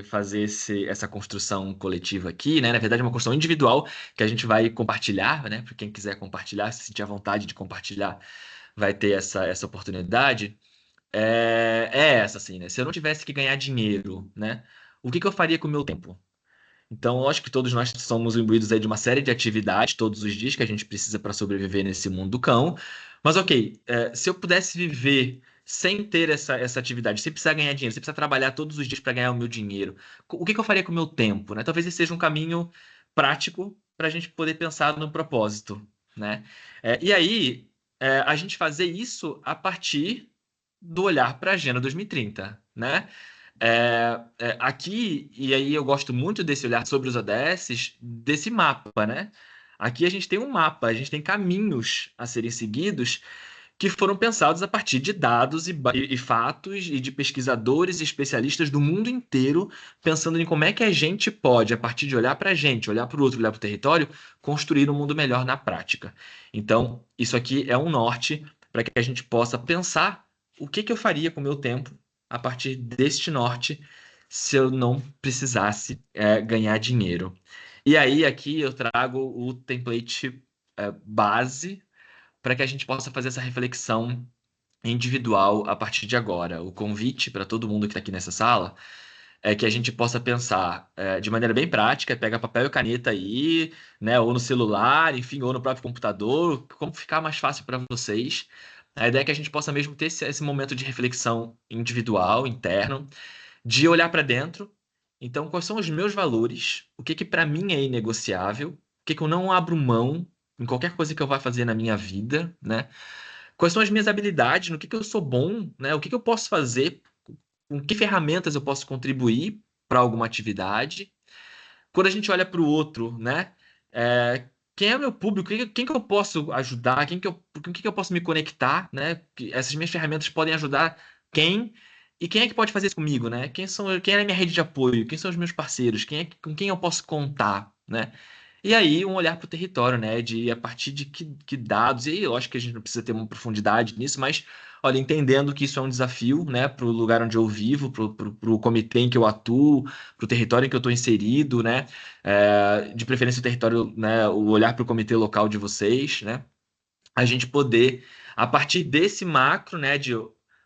fazer essa construção coletiva aqui, né? Na verdade, é uma construção individual que a gente vai compartilhar, né? Para quem quiser compartilhar, se sentir à vontade de compartilhar, vai ter essa oportunidade. É essa, assim, né? Se eu não tivesse que ganhar dinheiro, né? O que que eu faria com o meu tempo? Então, eu acho que todos nós somos imbuídos aí de uma série de atividades todos os dias que a gente precisa para sobreviver nesse mundo do cão. Mas, ok, se eu pudesse viver sem ter essa atividade, sem precisar ganhar dinheiro, sem precisar trabalhar todos os dias para ganhar o meu dinheiro, o que que eu faria com o meu tempo, né? Talvez esse seja um caminho prático para a gente poder pensar no propósito, né? E aí, a gente fazer isso a partir do olhar para a Agenda 2030, né? Aqui, e aí eu gosto muito desse olhar sobre os ODS, desse mapa, né? Aqui a gente tem um mapa, a gente tem caminhos a serem seguidos que foram pensados a partir de dados e fatos e de pesquisadores e especialistas do mundo inteiro, pensando em como é que a gente pode, a partir de olhar para a gente, olhar para o outro, olhar para o território, construir um mundo melhor na prática. Então, isso aqui é um norte para que a gente possa pensar o que que eu faria com o meu tempo a partir deste norte se eu não precisasse ganhar dinheiro. E aí, aqui eu trago o template base para que a gente possa fazer essa reflexão individual a partir de agora. O convite para todo mundo que está aqui nessa sala é que a gente possa pensar de maneira bem prática, pega papel e caneta aí, né, ou no celular, enfim, ou no próprio computador, como ficar mais fácil para vocês. A ideia é que a gente possa mesmo ter esse momento de reflexão individual, interno, de olhar para dentro. Então, quais são os meus valores? O que que para mim é inegociável? O que que eu não abro mão em qualquer coisa que eu vá fazer na minha vida, né? Quais são as minhas habilidades? No que eu sou bom, né? O que que eu posso fazer? Com que ferramentas eu posso contribuir para alguma atividade? Quando a gente olha para o outro, né? Quem é o meu público? Quem que eu posso ajudar? Com quem que eu posso me conectar, né? Essas minhas ferramentas podem ajudar quem? E quem é que pode fazer isso comigo, né? Quem é a minha rede de apoio? Quem são os meus parceiros? Com quem eu posso contar, né? E aí, um olhar para o território, né? De a partir de que dados, e aí eu acho que a gente não precisa ter uma profundidade nisso, mas olha, entendendo que isso é um desafio, né, para o lugar onde eu vivo, para o comitê em que eu atuo, para o território em que eu estou inserido, né? De preferência o território, né? O olhar para o comitê local de vocês, né? A gente poder, a partir desse macro, né, de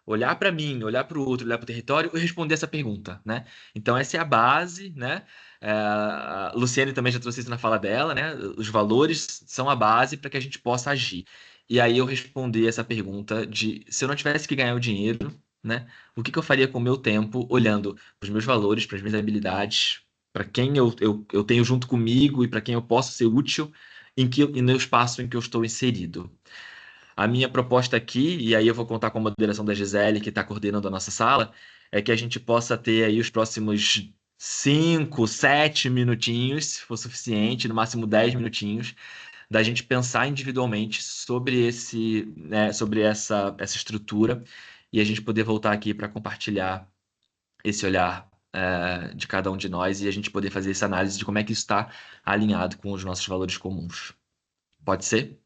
olhar para mim, olhar para o outro, olhar para o território e responder essa pergunta, né? Então essa é a base, né? A Luciane também já trouxe isso na fala dela, né? Os valores são a base para que a gente possa agir. E aí eu respondi essa pergunta de se eu não tivesse que ganhar o dinheiro, né? O que que eu faria com o meu tempo olhando para os meus valores, para as minhas habilidades, para quem eu tenho junto comigo e para quem eu posso ser útil e no espaço em que eu estou inserido. A minha proposta aqui, e aí eu vou contar com a moderação da Gisele, que está coordenando a nossa sala, é que a gente possa ter aí os próximos 5, 7 minutinhos, se for suficiente, no máximo 10 minutinhos, da gente pensar individualmente sobre né, sobre essa estrutura e a gente poder voltar aqui para compartilhar esse olhar de cada um de nós e a gente poder fazer essa análise de como é que isso está alinhado com os nossos valores comuns. Pode ser?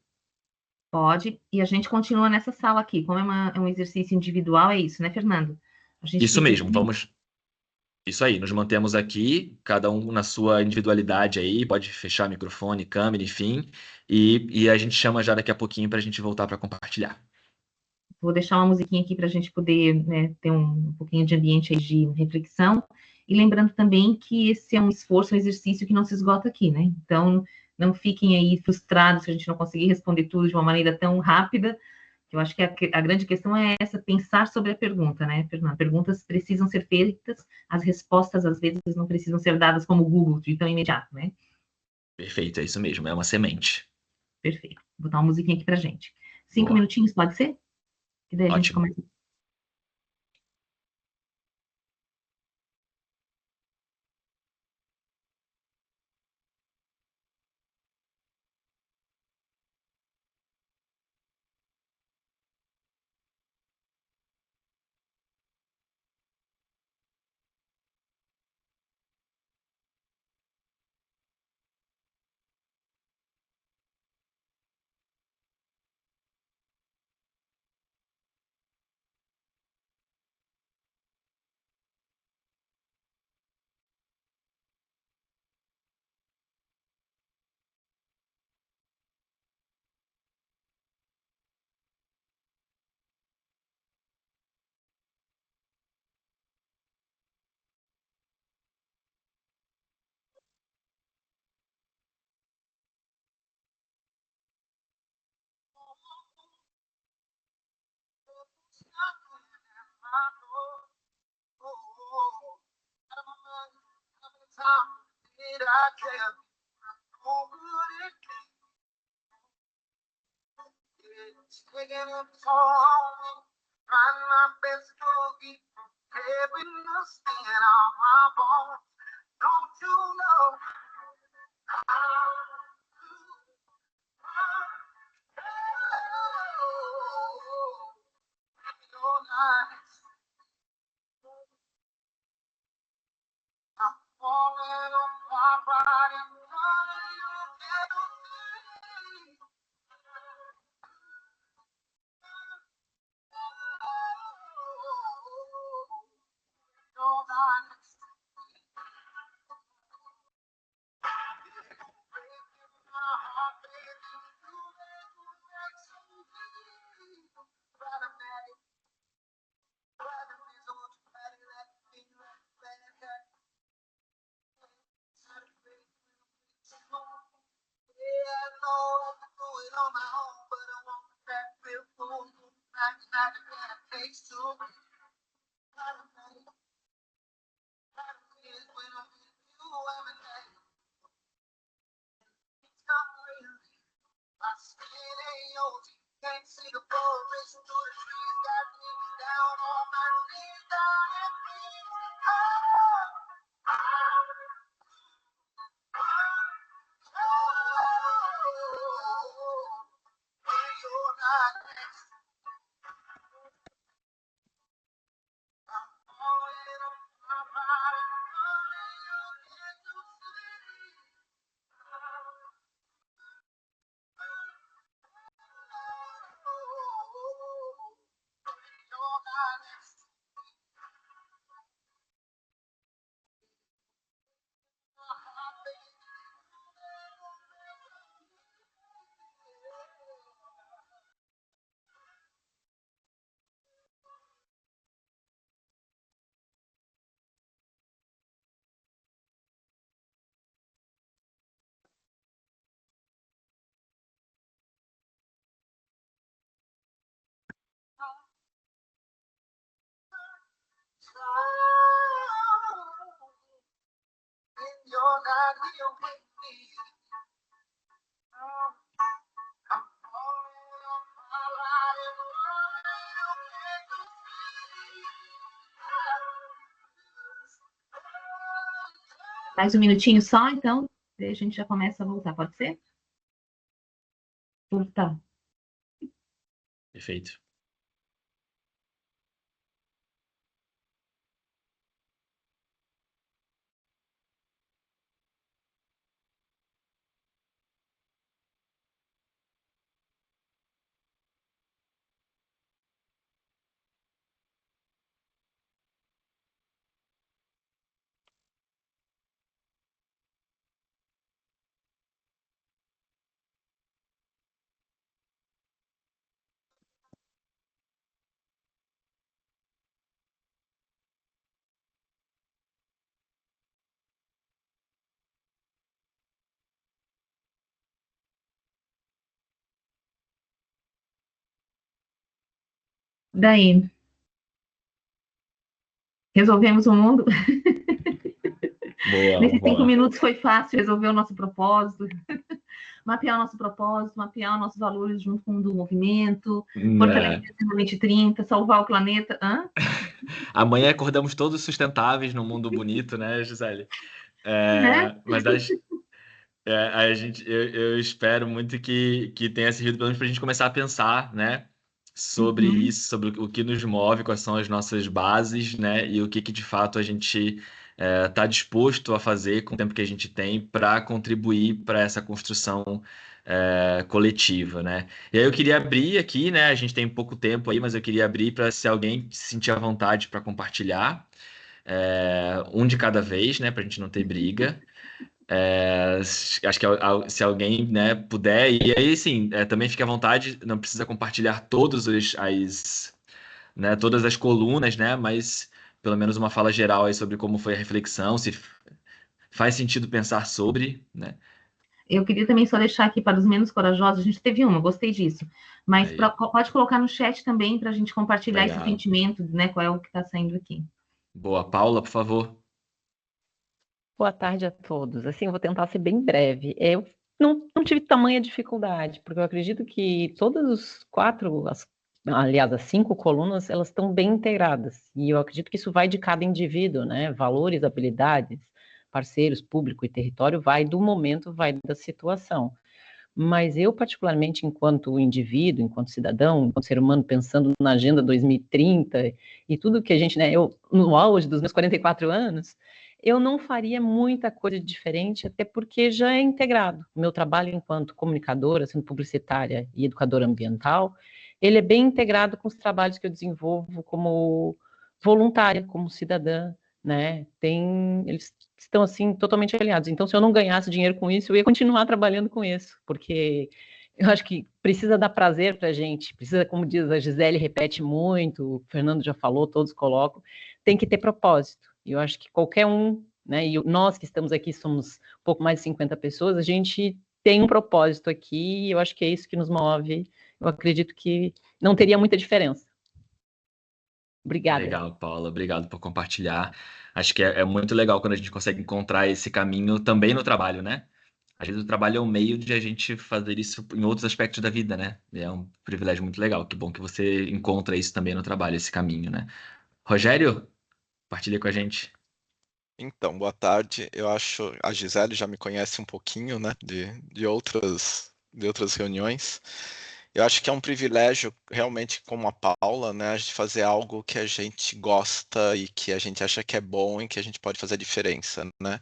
Pode, e a gente continua nessa sala aqui. Como é um exercício individual, é isso, né, Fernando? A gente Isso fica mesmo, aqui. vamos. Isso aí, nos mantemos aqui, cada um na sua individualidade aí, pode fechar microfone, câmera, enfim, e a gente chama já daqui a pouquinho para a gente voltar para compartilhar. Vou deixar uma musiquinha aqui para a gente poder, né, ter um pouquinho de ambiente aí de reflexão. E lembrando também que esse é um esforço, um exercício que não se esgota aqui, né? Então, não fiquem aí frustrados se a gente não conseguir responder tudo de uma maneira tão rápida. Eu acho que a grande questão é essa, pensar sobre a pergunta, né, Fernanda? Perguntas precisam ser feitas, as respostas, às vezes, não precisam ser dadas como Google, de tão imediato, né? Perfeito, é isso mesmo, é uma semente. Perfeito. Vou botar uma musiquinha aqui pra gente. 5 Boa, minutinhos, pode ser? E daí a gente ótimo. começa. Mais um minutinho só, então, e a gente já começa a voltar, pode ser? Voltar. Perfeito. Daí, resolvemos o mundo. Boa, Nesses 5 boa. minutos foi fácil resolver o nosso propósito, mapear o nosso propósito, mapear os nossos valores junto com o do movimento, fortalecer o Desenvolvimento 30, salvar o planeta. Hã? Amanhã acordamos todos sustentáveis num mundo bonito, né, Gisele? Né? Mas a gente, eu espero muito que tenha servido pelo menos para a gente começar a pensar, né, sobre Uhum. isso, sobre o que nos move, quais são as nossas bases, né, e o que de fato a gente está disposto a fazer com o tempo que a gente tem para contribuir para essa construção coletiva, né? E aí eu queria abrir aqui, né, a gente tem pouco tempo aí, mas eu queria abrir para se alguém se sentir à vontade para compartilhar, um de cada vez, né, para a gente não ter briga. Acho que se alguém, né, puder, e aí sim, também fique à vontade, não precisa compartilhar todas as colunas, né, mas pelo menos uma fala geral aí sobre como foi a reflexão, se faz sentido pensar sobre, né? Eu queria também só deixar aqui para os menos corajosos, a gente teve uma, gostei disso, mas Aí, pode colocar no chat também para a gente compartilhar esse legal. sentimento, né? Qual é o que está saindo aqui. Boa, Paula, por favor. Boa tarde a todos. Assim, eu vou tentar ser bem breve. Eu não tive tamanha dificuldade, porque eu acredito que todos os aliás, as 5 colunas, elas estão bem integradas. E eu acredito que isso vai de cada indivíduo, né? Valores, habilidades, parceiros, público e território, vai do momento, vai da situação. Mas eu, particularmente, enquanto indivíduo, enquanto cidadão, enquanto ser humano, pensando na Agenda 2030 e tudo que a gente, né, eu, no auge dos meus 44 anos, eu não faria muita coisa diferente, até porque já é integrado. O meu trabalho enquanto comunicadora, sendo publicitária e educadora ambiental, ele é bem integrado com os trabalhos que eu desenvolvo como voluntária, como cidadã, né? Eles estão assim totalmente alinhados. Então, se eu não ganhasse dinheiro com isso, eu ia continuar trabalhando com isso, porque eu acho que precisa dar prazer para a gente, precisa, como diz a Gisele, repete muito, o Fernando já falou, todos colocam, tem que ter propósito. E eu acho que qualquer um, né, e nós que estamos aqui somos um pouco mais de 50 pessoas, a gente tem um propósito aqui, e eu acho que é isso que nos move. Eu acredito que não teria muita diferença. Obrigada. Legal, Paula, obrigado por compartilhar. Acho que é muito legal quando a gente consegue encontrar esse caminho também no trabalho, né? Às vezes o trabalho é um meio de a gente fazer isso em outros aspectos da vida, né? E é um privilégio muito legal. Que bom que você encontra isso também no trabalho, esse caminho, né? Rogério, partilha com a gente. Então, boa tarde. Eu acho a Gisele já me conhece um pouquinho, né, de outras reuniões. Eu acho que é um privilégio, realmente, como a Paula, né, a gente fazer algo que a gente gosta e que a gente acha que é bom e que a gente pode fazer a diferença, né?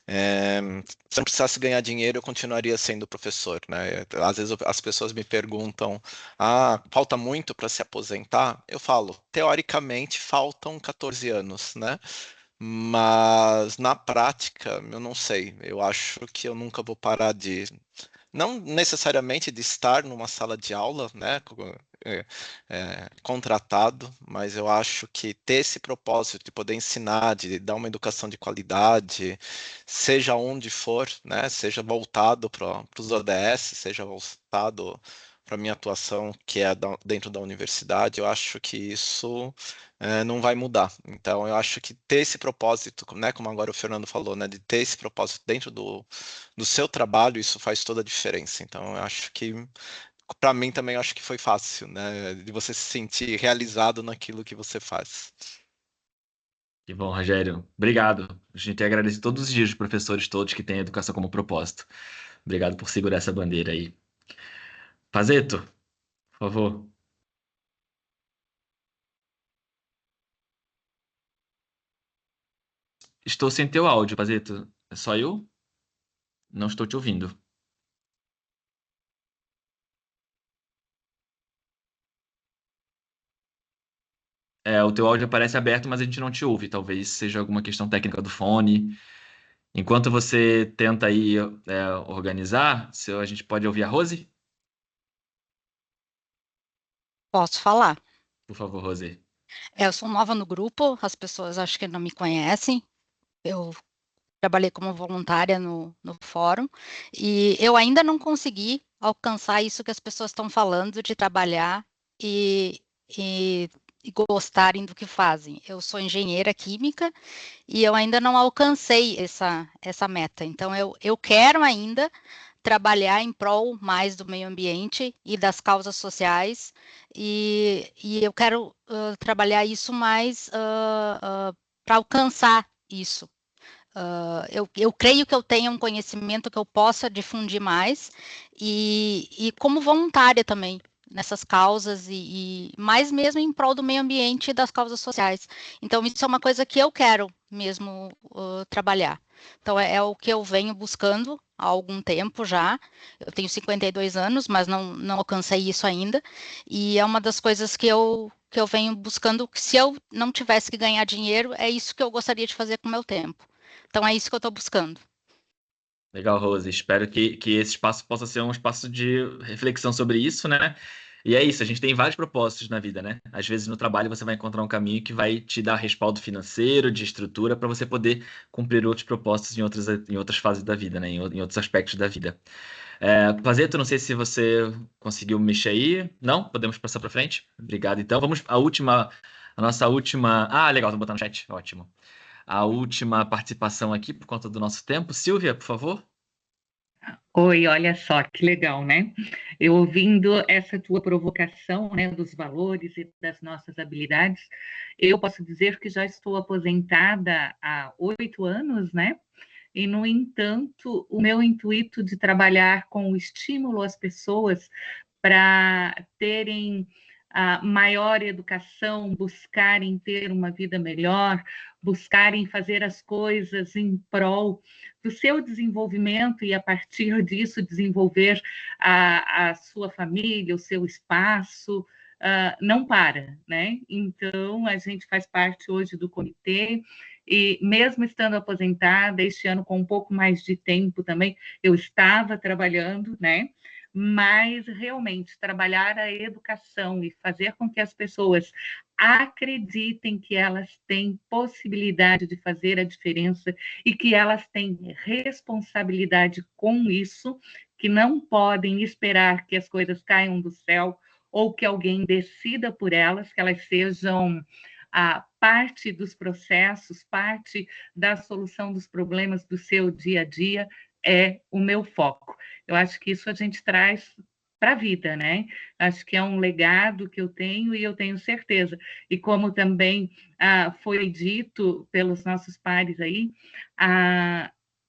Se eu não precisasse ganhar dinheiro, eu continuaria sendo professor, né? Às vezes as pessoas me perguntam, falta muito para se aposentar? Eu falo, teoricamente faltam 14 anos, né? Mas na prática, eu não sei. Eu acho que eu nunca vou parar não necessariamente de estar numa sala de aula, né, contratado, mas eu acho que ter esse propósito de poder ensinar, de dar uma educação de qualidade, seja onde for, né, seja voltado para os ODS, seja voltado para minha atuação, que é dentro da universidade, eu acho que isso não vai mudar. Então, eu acho que ter esse propósito, né, como agora o Fernando falou, né, de ter esse propósito dentro do seu trabalho, isso faz toda a diferença. Então, eu acho que, para mim também, eu acho que foi fácil, né, de você se sentir realizado naquilo que você faz. Que bom, Rogério. Obrigado. A gente agradece todos os dias os professores todos que têm a educação como propósito. Obrigado por segurar essa bandeira aí. Pazeto, por favor. Estou sem teu áudio, Pazeto. É só eu? Não estou te ouvindo. O teu áudio aparece aberto, mas a gente não te ouve. Talvez seja alguma questão técnica do fone. Enquanto você tenta aí organizar, a gente pode ouvir a Rose? Posso falar? Por favor, Rose. Eu sou nova no grupo, as pessoas acho que não me conhecem. Eu trabalhei como voluntária no fórum e eu ainda não consegui alcançar isso que as pessoas estão falando de trabalhar e gostarem do que fazem. Eu sou engenheira química e eu ainda não alcancei essa meta. Então, eu quero ainda trabalhar em prol mais do meio ambiente e das causas sociais, e eu quero trabalhar isso mais para alcançar isso. Eu creio que eu tenho um conhecimento que eu possa difundir mais, e como voluntária também nessas causas, e mais mesmo em prol do meio ambiente e das causas sociais. Então, isso é uma coisa que eu quero mesmo trabalhar. Então, é o que eu venho buscando há algum tempo já. Eu tenho 52 anos, mas não alcancei isso ainda. E é uma das coisas que eu venho buscando, que se eu não tivesse que ganhar dinheiro, é isso que eu gostaria de fazer com o meu tempo. Então, é isso que eu estou buscando. Legal, Rose. Espero que esse espaço possa ser um espaço de reflexão sobre isso, né? E é isso, a gente tem vários propósitos na vida, né? Às vezes no trabalho você vai encontrar um caminho que vai te dar respaldo financeiro, de estrutura, para você poder cumprir outros propósitos em outras fases da vida, né? Em outros aspectos da vida. Pazeto, não sei se você conseguiu mexer aí. Não? Podemos passar para frente? Obrigado, então. Vamos a nossa última. Ah, legal, tô botando no chat. Ótimo. A última participação aqui, por conta do nosso tempo. Silvia, por favor. Oi, olha só que legal, né? Eu ouvindo essa tua provocação, né, dos valores e das nossas habilidades, eu posso dizer que já estou aposentada há 8 anos, né? E, no entanto, o meu intuito de trabalhar com o estímulo às pessoas para terem a maior educação, buscarem ter uma vida melhor, buscarem fazer as coisas em prol do seu desenvolvimento e, a partir disso, desenvolver a sua família, o seu espaço, não para, né? Então, a gente faz parte hoje do comitê, e mesmo estando aposentada, este ano com um pouco mais de tempo também, eu estava trabalhando, né? Mas realmente trabalhar a educação e fazer com que as pessoas acreditem que elas têm possibilidade de fazer a diferença e que elas têm responsabilidade com isso, que não podem esperar que as coisas caiam do céu ou que alguém decida por elas, que elas sejam a parte dos processos, parte da solução dos problemas do seu dia a dia, é o meu foco. Eu acho que isso a gente traz para a vida, né? Acho que é um legado que eu tenho e eu tenho certeza. E como também foi dito pelos nossos pares aí,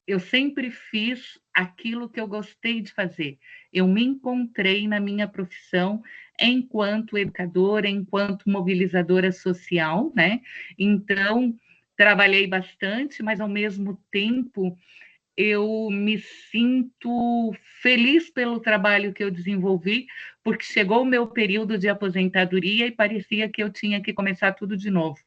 eu sempre fiz aquilo que eu gostei de fazer. Eu me encontrei na minha profissão enquanto educadora, enquanto mobilizadora social, né? Então, trabalhei bastante, mas ao mesmo tempo eu me sinto feliz pelo trabalho que eu desenvolvi, porque chegou o meu período de aposentadoria e parecia que eu tinha que começar tudo de novo.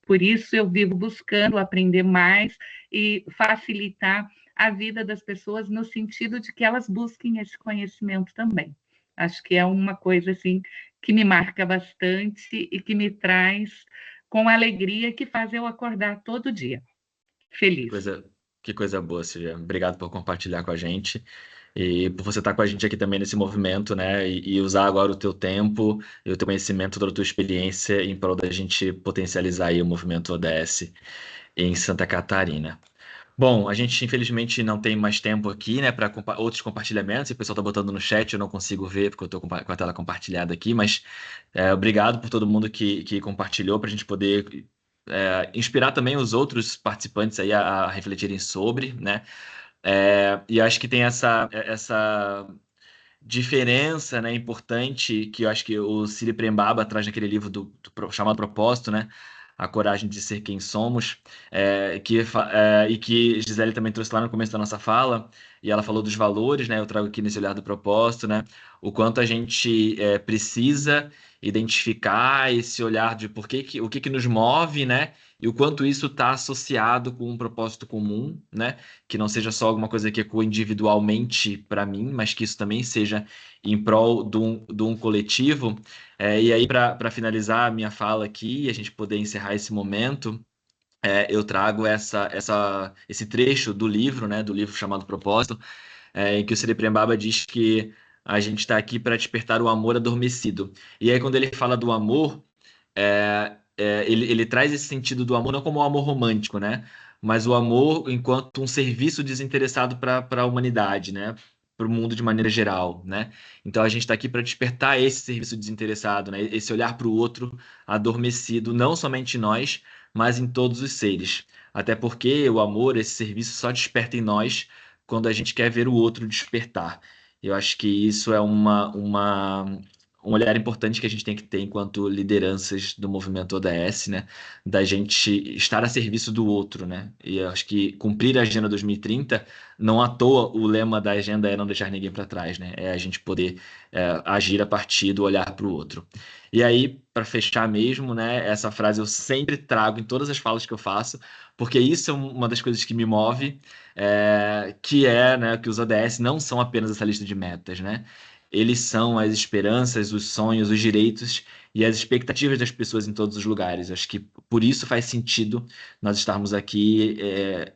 Por isso, eu vivo buscando aprender mais e facilitar a vida das pessoas no sentido de que elas busquem esse conhecimento também. Acho que é uma coisa assim que me marca bastante e que me traz com alegria, que faz eu acordar todo dia feliz. Que coisa boa, Silvia. Obrigado por compartilhar com a gente. e por você estar com a gente aqui também nesse movimento, né? E usar agora o teu tempo e o teu conhecimento, toda a tua experiência em prol da gente potencializar aí o movimento ODS em Santa Catarina. Bom, a gente infelizmente não tem mais tempo aqui, né, para outros compartilhamentos. O pessoal está botando no chat, eu não consigo ver porque eu estou com a tela compartilhada aqui, mas obrigado por todo mundo que compartilhou para a gente poder inspirar também os outros participantes aí a refletirem sobre, né? E acho que tem essa diferença, né, importante que eu acho que o Ciri Prembaba traz naquele livro chamado Propósito, né? A coragem de ser quem somos, e que Gisele também trouxe lá no começo da nossa fala, e ela falou dos valores, né? Eu trago aqui nesse olhar do propósito, né? O quanto a gente precisa identificar esse olhar de o que nos move, né? E o quanto isso está associado com um propósito comum, né? Que não seja só alguma coisa que ecoa individualmente para mim, mas que isso também seja em prol de um coletivo. E aí, para finalizar a minha fala aqui e a gente poder encerrar esse momento, eu trago esse trecho do livro, né? Do livro chamado Propósito, em que o Ciri Prembaba diz que a gente está aqui para despertar o amor adormecido. E aí, quando ele fala do amor, ele traz esse sentido do amor não como um amor romântico, né? Mas o amor enquanto um serviço desinteressado para a humanidade, né? Para o mundo de maneira geral, né? Então a gente está aqui para despertar esse serviço desinteressado, né? Esse olhar para o outro adormecido, não somente em nós, mas em todos os seres. Até porque o amor, esse serviço, só desperta em nós quando a gente quer ver o outro despertar. Eu acho que isso é um olhar importante que a gente tem que ter enquanto lideranças do movimento ODS, né? Da gente estar a serviço do outro, né? E eu acho que cumprir a Agenda 2030, não à toa o lema da agenda é não deixar ninguém para trás, né? É a gente poder agir a partir do olhar para o outro. E aí, para fechar mesmo, né? Essa frase eu sempre trago em todas as falas que eu faço, porque isso é uma das coisas que me move, né, que os ODS não são apenas essa lista de metas, né? Eles são as esperanças, os sonhos, os direitos e as expectativas das pessoas em todos os lugares. Acho que por isso faz sentido nós estarmos aqui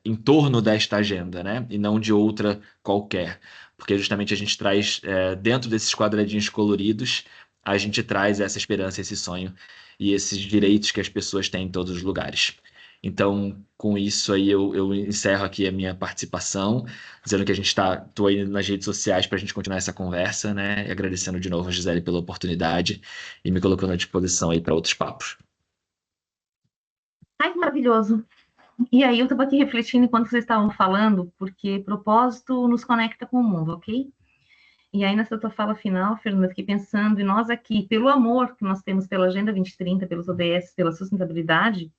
em torno desta agenda, né? E não de outra qualquer. Porque justamente a gente traz, dentro desses quadradinhos coloridos, a gente traz essa esperança, esse sonho e esses direitos que as pessoas têm em todos os lugares. Então, com isso aí, eu encerro aqui a minha participação, dizendo que a gente estou aí nas redes sociais para a gente continuar essa conversa, né? E agradecendo de novo a Gisele pela oportunidade e me colocando à disposição aí para outros papos. Ai, que maravilhoso. E aí, eu estava aqui refletindo enquanto vocês estavam falando, porque propósito nos conecta com o mundo, ok? E aí, nessa tua fala final, Fernanda, fiquei pensando em nós aqui, pelo amor que nós temos pela Agenda 2030, pelos ODS, pela sustentabilidade,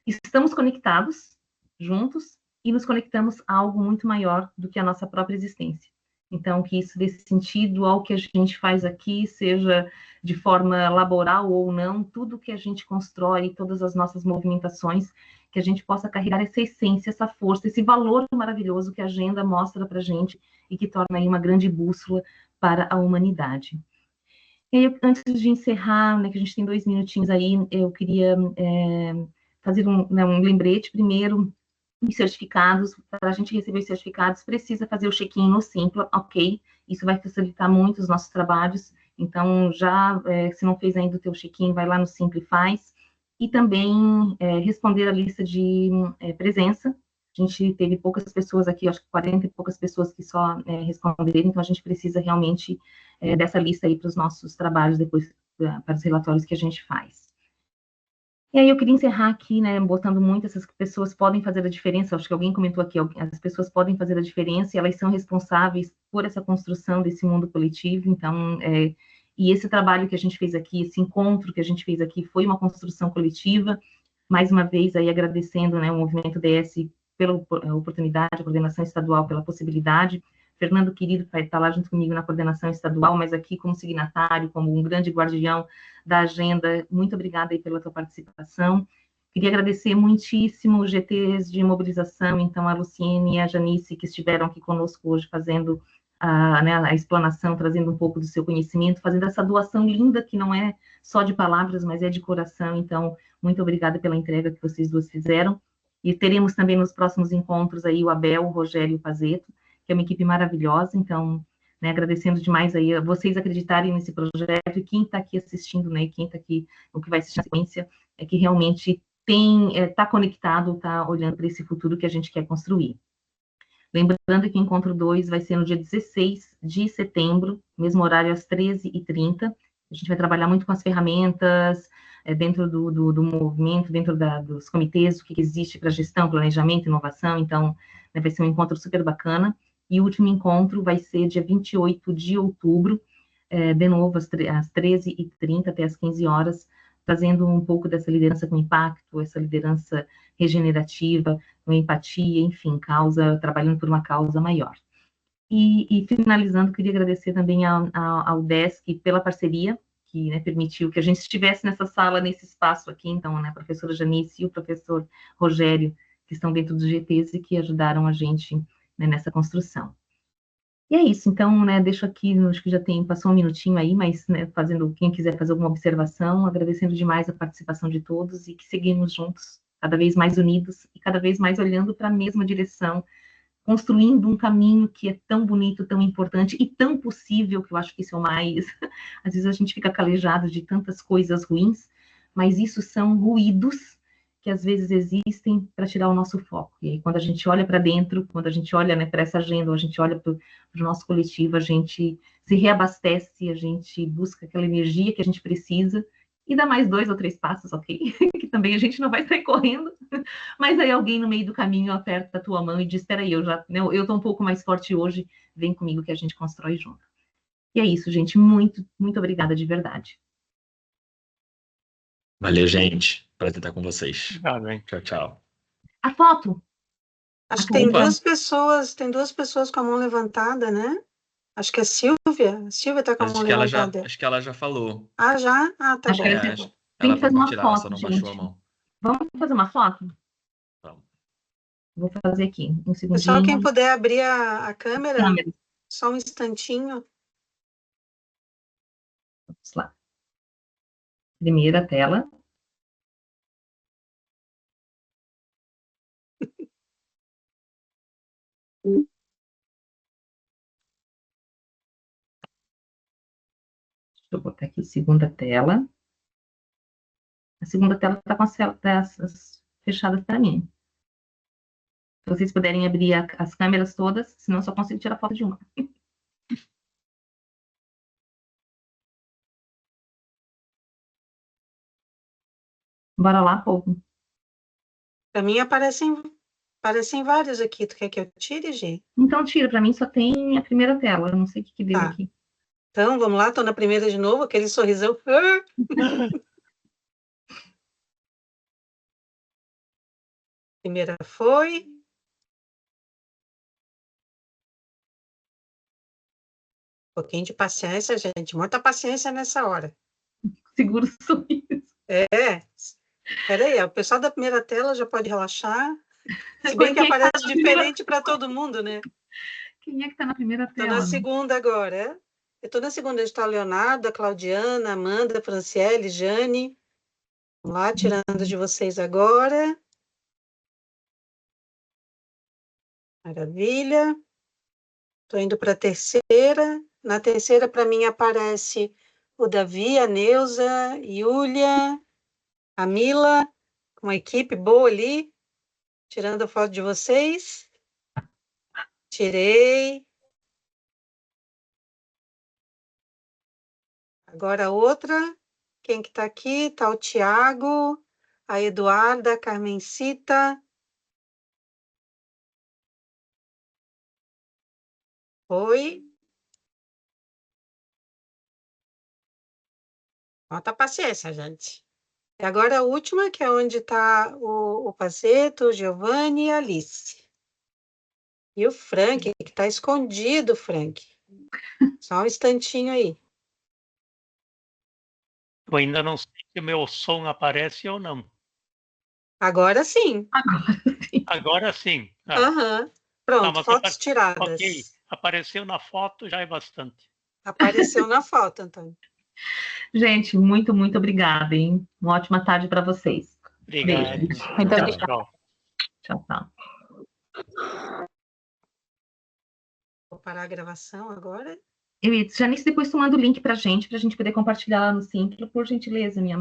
estamos conectados, juntos, e nos conectamos a algo muito maior do que a nossa própria existência. Então, que isso dê sentido ao que a gente faz aqui, seja de forma laboral ou não, tudo que a gente constrói, todas as nossas movimentações, que a gente possa carregar essa essência, essa força, esse valor maravilhoso que a agenda mostra para a gente e que torna aí uma grande bússola para a humanidade. E aí, antes de encerrar, né, que a gente tem 2 minutinhos aí, eu queria fazer um lembrete primeiro. Os certificados, para a gente receber os certificados, precisa fazer o check-in no Simpla, ok? Isso vai facilitar muito os nossos trabalhos. Então, se não fez ainda o teu check-in, vai lá no Simpla e faz. E também responder a lista de presença. A gente teve poucas pessoas aqui, acho que 40 e poucas pessoas que só responderam, então a gente precisa realmente dessa lista aí para os nossos trabalhos depois, para os relatórios que a gente faz. E aí eu queria encerrar aqui, né, botando muito essas pessoas podem fazer a diferença, acho que alguém comentou aqui, as pessoas podem fazer a diferença e elas são responsáveis por essa construção desse mundo coletivo, então, e esse trabalho que a gente fez aqui, esse encontro que a gente fez aqui foi uma construção coletiva, mais uma vez aí agradecendo, né, o Movimento DS pela oportunidade, a coordenação estadual pela possibilidade, Fernando querido vai estar lá junto comigo na coordenação estadual, mas aqui como signatário, como um grande guardião da agenda, muito obrigada aí pela tua participação. Queria agradecer muitíssimo os GTs de mobilização, então a Luciene e a Janice, que estiveram aqui conosco hoje fazendo a explanação, trazendo um pouco do seu conhecimento, fazendo essa doação linda, que não é só de palavras, mas é de coração, então muito obrigada pela entrega que vocês duas fizeram. E teremos também nos próximos encontros aí o Abel, o Rogério e o Pazeto, que é uma equipe maravilhosa, então né, agradecendo demais aí a vocês acreditarem nesse projeto, e quem está aqui assistindo, né, e quem está aqui, o que vai assistir a sequência, é que realmente está conectado, está olhando para esse futuro que a gente quer construir. Lembrando que o Encontro 2 vai ser no dia 16 de setembro, mesmo horário às 13h30. A gente vai trabalhar muito com as ferramentas, dentro do movimento, dentro dos comitês, o que existe para gestão, planejamento, inovação. Então, né, vai ser um encontro super bacana. E o último encontro vai ser dia 28 de outubro, de novo, às 13h30 até às 15 horas, trazendo um pouco dessa liderança com impacto, essa liderança regenerativa, com empatia, enfim, trabalhando por uma causa maior. E finalizando, queria agradecer também ao DESC pela parceria, que, né, permitiu que a gente estivesse nessa sala, nesse espaço aqui, então, né, a professora Janice e o professor Rogério, que estão dentro dos GTs e que ajudaram a gente, né, nessa construção. E é isso, então, né, deixo aqui, acho que já passou um minutinho aí, mas, né, quem quiser fazer alguma observação, agradecendo demais a participação de todos e que seguimos juntos, cada vez mais unidos e cada vez mais olhando para a mesma direção, construindo um caminho que é tão bonito, tão importante e tão possível, que eu acho que isso é o mais... Às vezes a gente fica calejado de tantas coisas ruins, mas isso são ruídos que às vezes existem para tirar o nosso foco. E aí, quando a gente olha para dentro, quando a gente olha, né, para essa agenda, ou a gente olha para o nosso coletivo, a gente se reabastece, a gente busca aquela energia que a gente precisa e dá mais 2 ou 3 passos, ok? Que também a gente não vai sair correndo, mas aí alguém no meio do caminho aperta a tua mão e diz, espera aí, eu estou um pouco mais forte hoje, vem comigo que a gente constrói junto. E é isso, gente, muito, muito obrigada de verdade. Valeu, gente. Prazer estar com vocês. Amém. Tchau, tchau. A foto. Acho que tem duas pessoas com a mão levantada, né? Acho que é a Silvia. A Silvia está com a mão levantada. Acho que ela já falou. Ah, já? Ah, tá bom. Tem que fazer uma foto, só não baixou a mão. Vamos fazer uma foto? Vamos. Vou fazer aqui, um segundinho. Pessoal, quem puder abrir a câmera, só um instantinho. Vamos lá. Primeira tela. Deixa eu botar aqui segunda tela. A segunda tela está com as telas fechadas para mim. Se vocês puderem abrir as câmeras todas, senão eu só consigo tirar foto de uma. Bora lá, povo. Para mim aparecem vários aqui. Tu quer que eu tire, Gi? Então tira, para mim só tem a primeira tela. Eu não sei o que deu aqui. Então, vamos lá, estou na primeira de novo, aquele sorrisão. Primeira foi. Um pouquinho de paciência, gente. Muita paciência nessa hora. Segura o sorriso. Peraí, o pessoal da primeira tela já pode relaxar. Se bem que aparece diferente para todo mundo, né? Quem é que está na primeira tela? Estou na segunda agora, Eu estou na segunda, está a Leonardo, a Claudiana, a Amanda, a Franciele, Jane. Vamos lá, tirando de vocês agora. Maravilha. Estou indo para a terceira. Na terceira, para mim, aparece o Davi, a Neuza, Yúlia, a Mila, com uma equipe boa ali, tirando a foto de vocês. Tirei. Agora a outra. Quem que está aqui? Está o Tiago, a Eduarda, a Carmencita. Oi. Falta paciência, gente. E agora a última, que é onde está o Pazeto, o Giovanni e a Alice. E o Frank, que está escondido, Frank. Só um instantinho aí. Eu ainda não sei se o meu som aparece ou não. Agora sim. Agora sim. Pronto, fotos tiradas. Ok, apareceu na foto, já é bastante. Apareceu na foto, Antônio. Gente, muito, muito obrigada, hein? Uma ótima tarde para vocês. Obrigado. Beijo. Muito obrigada. Tchau, tchau. Vou parar a gravação agora. Janice, depois tu manda o link pra gente poder compartilhar lá no Simpla, por gentileza, minha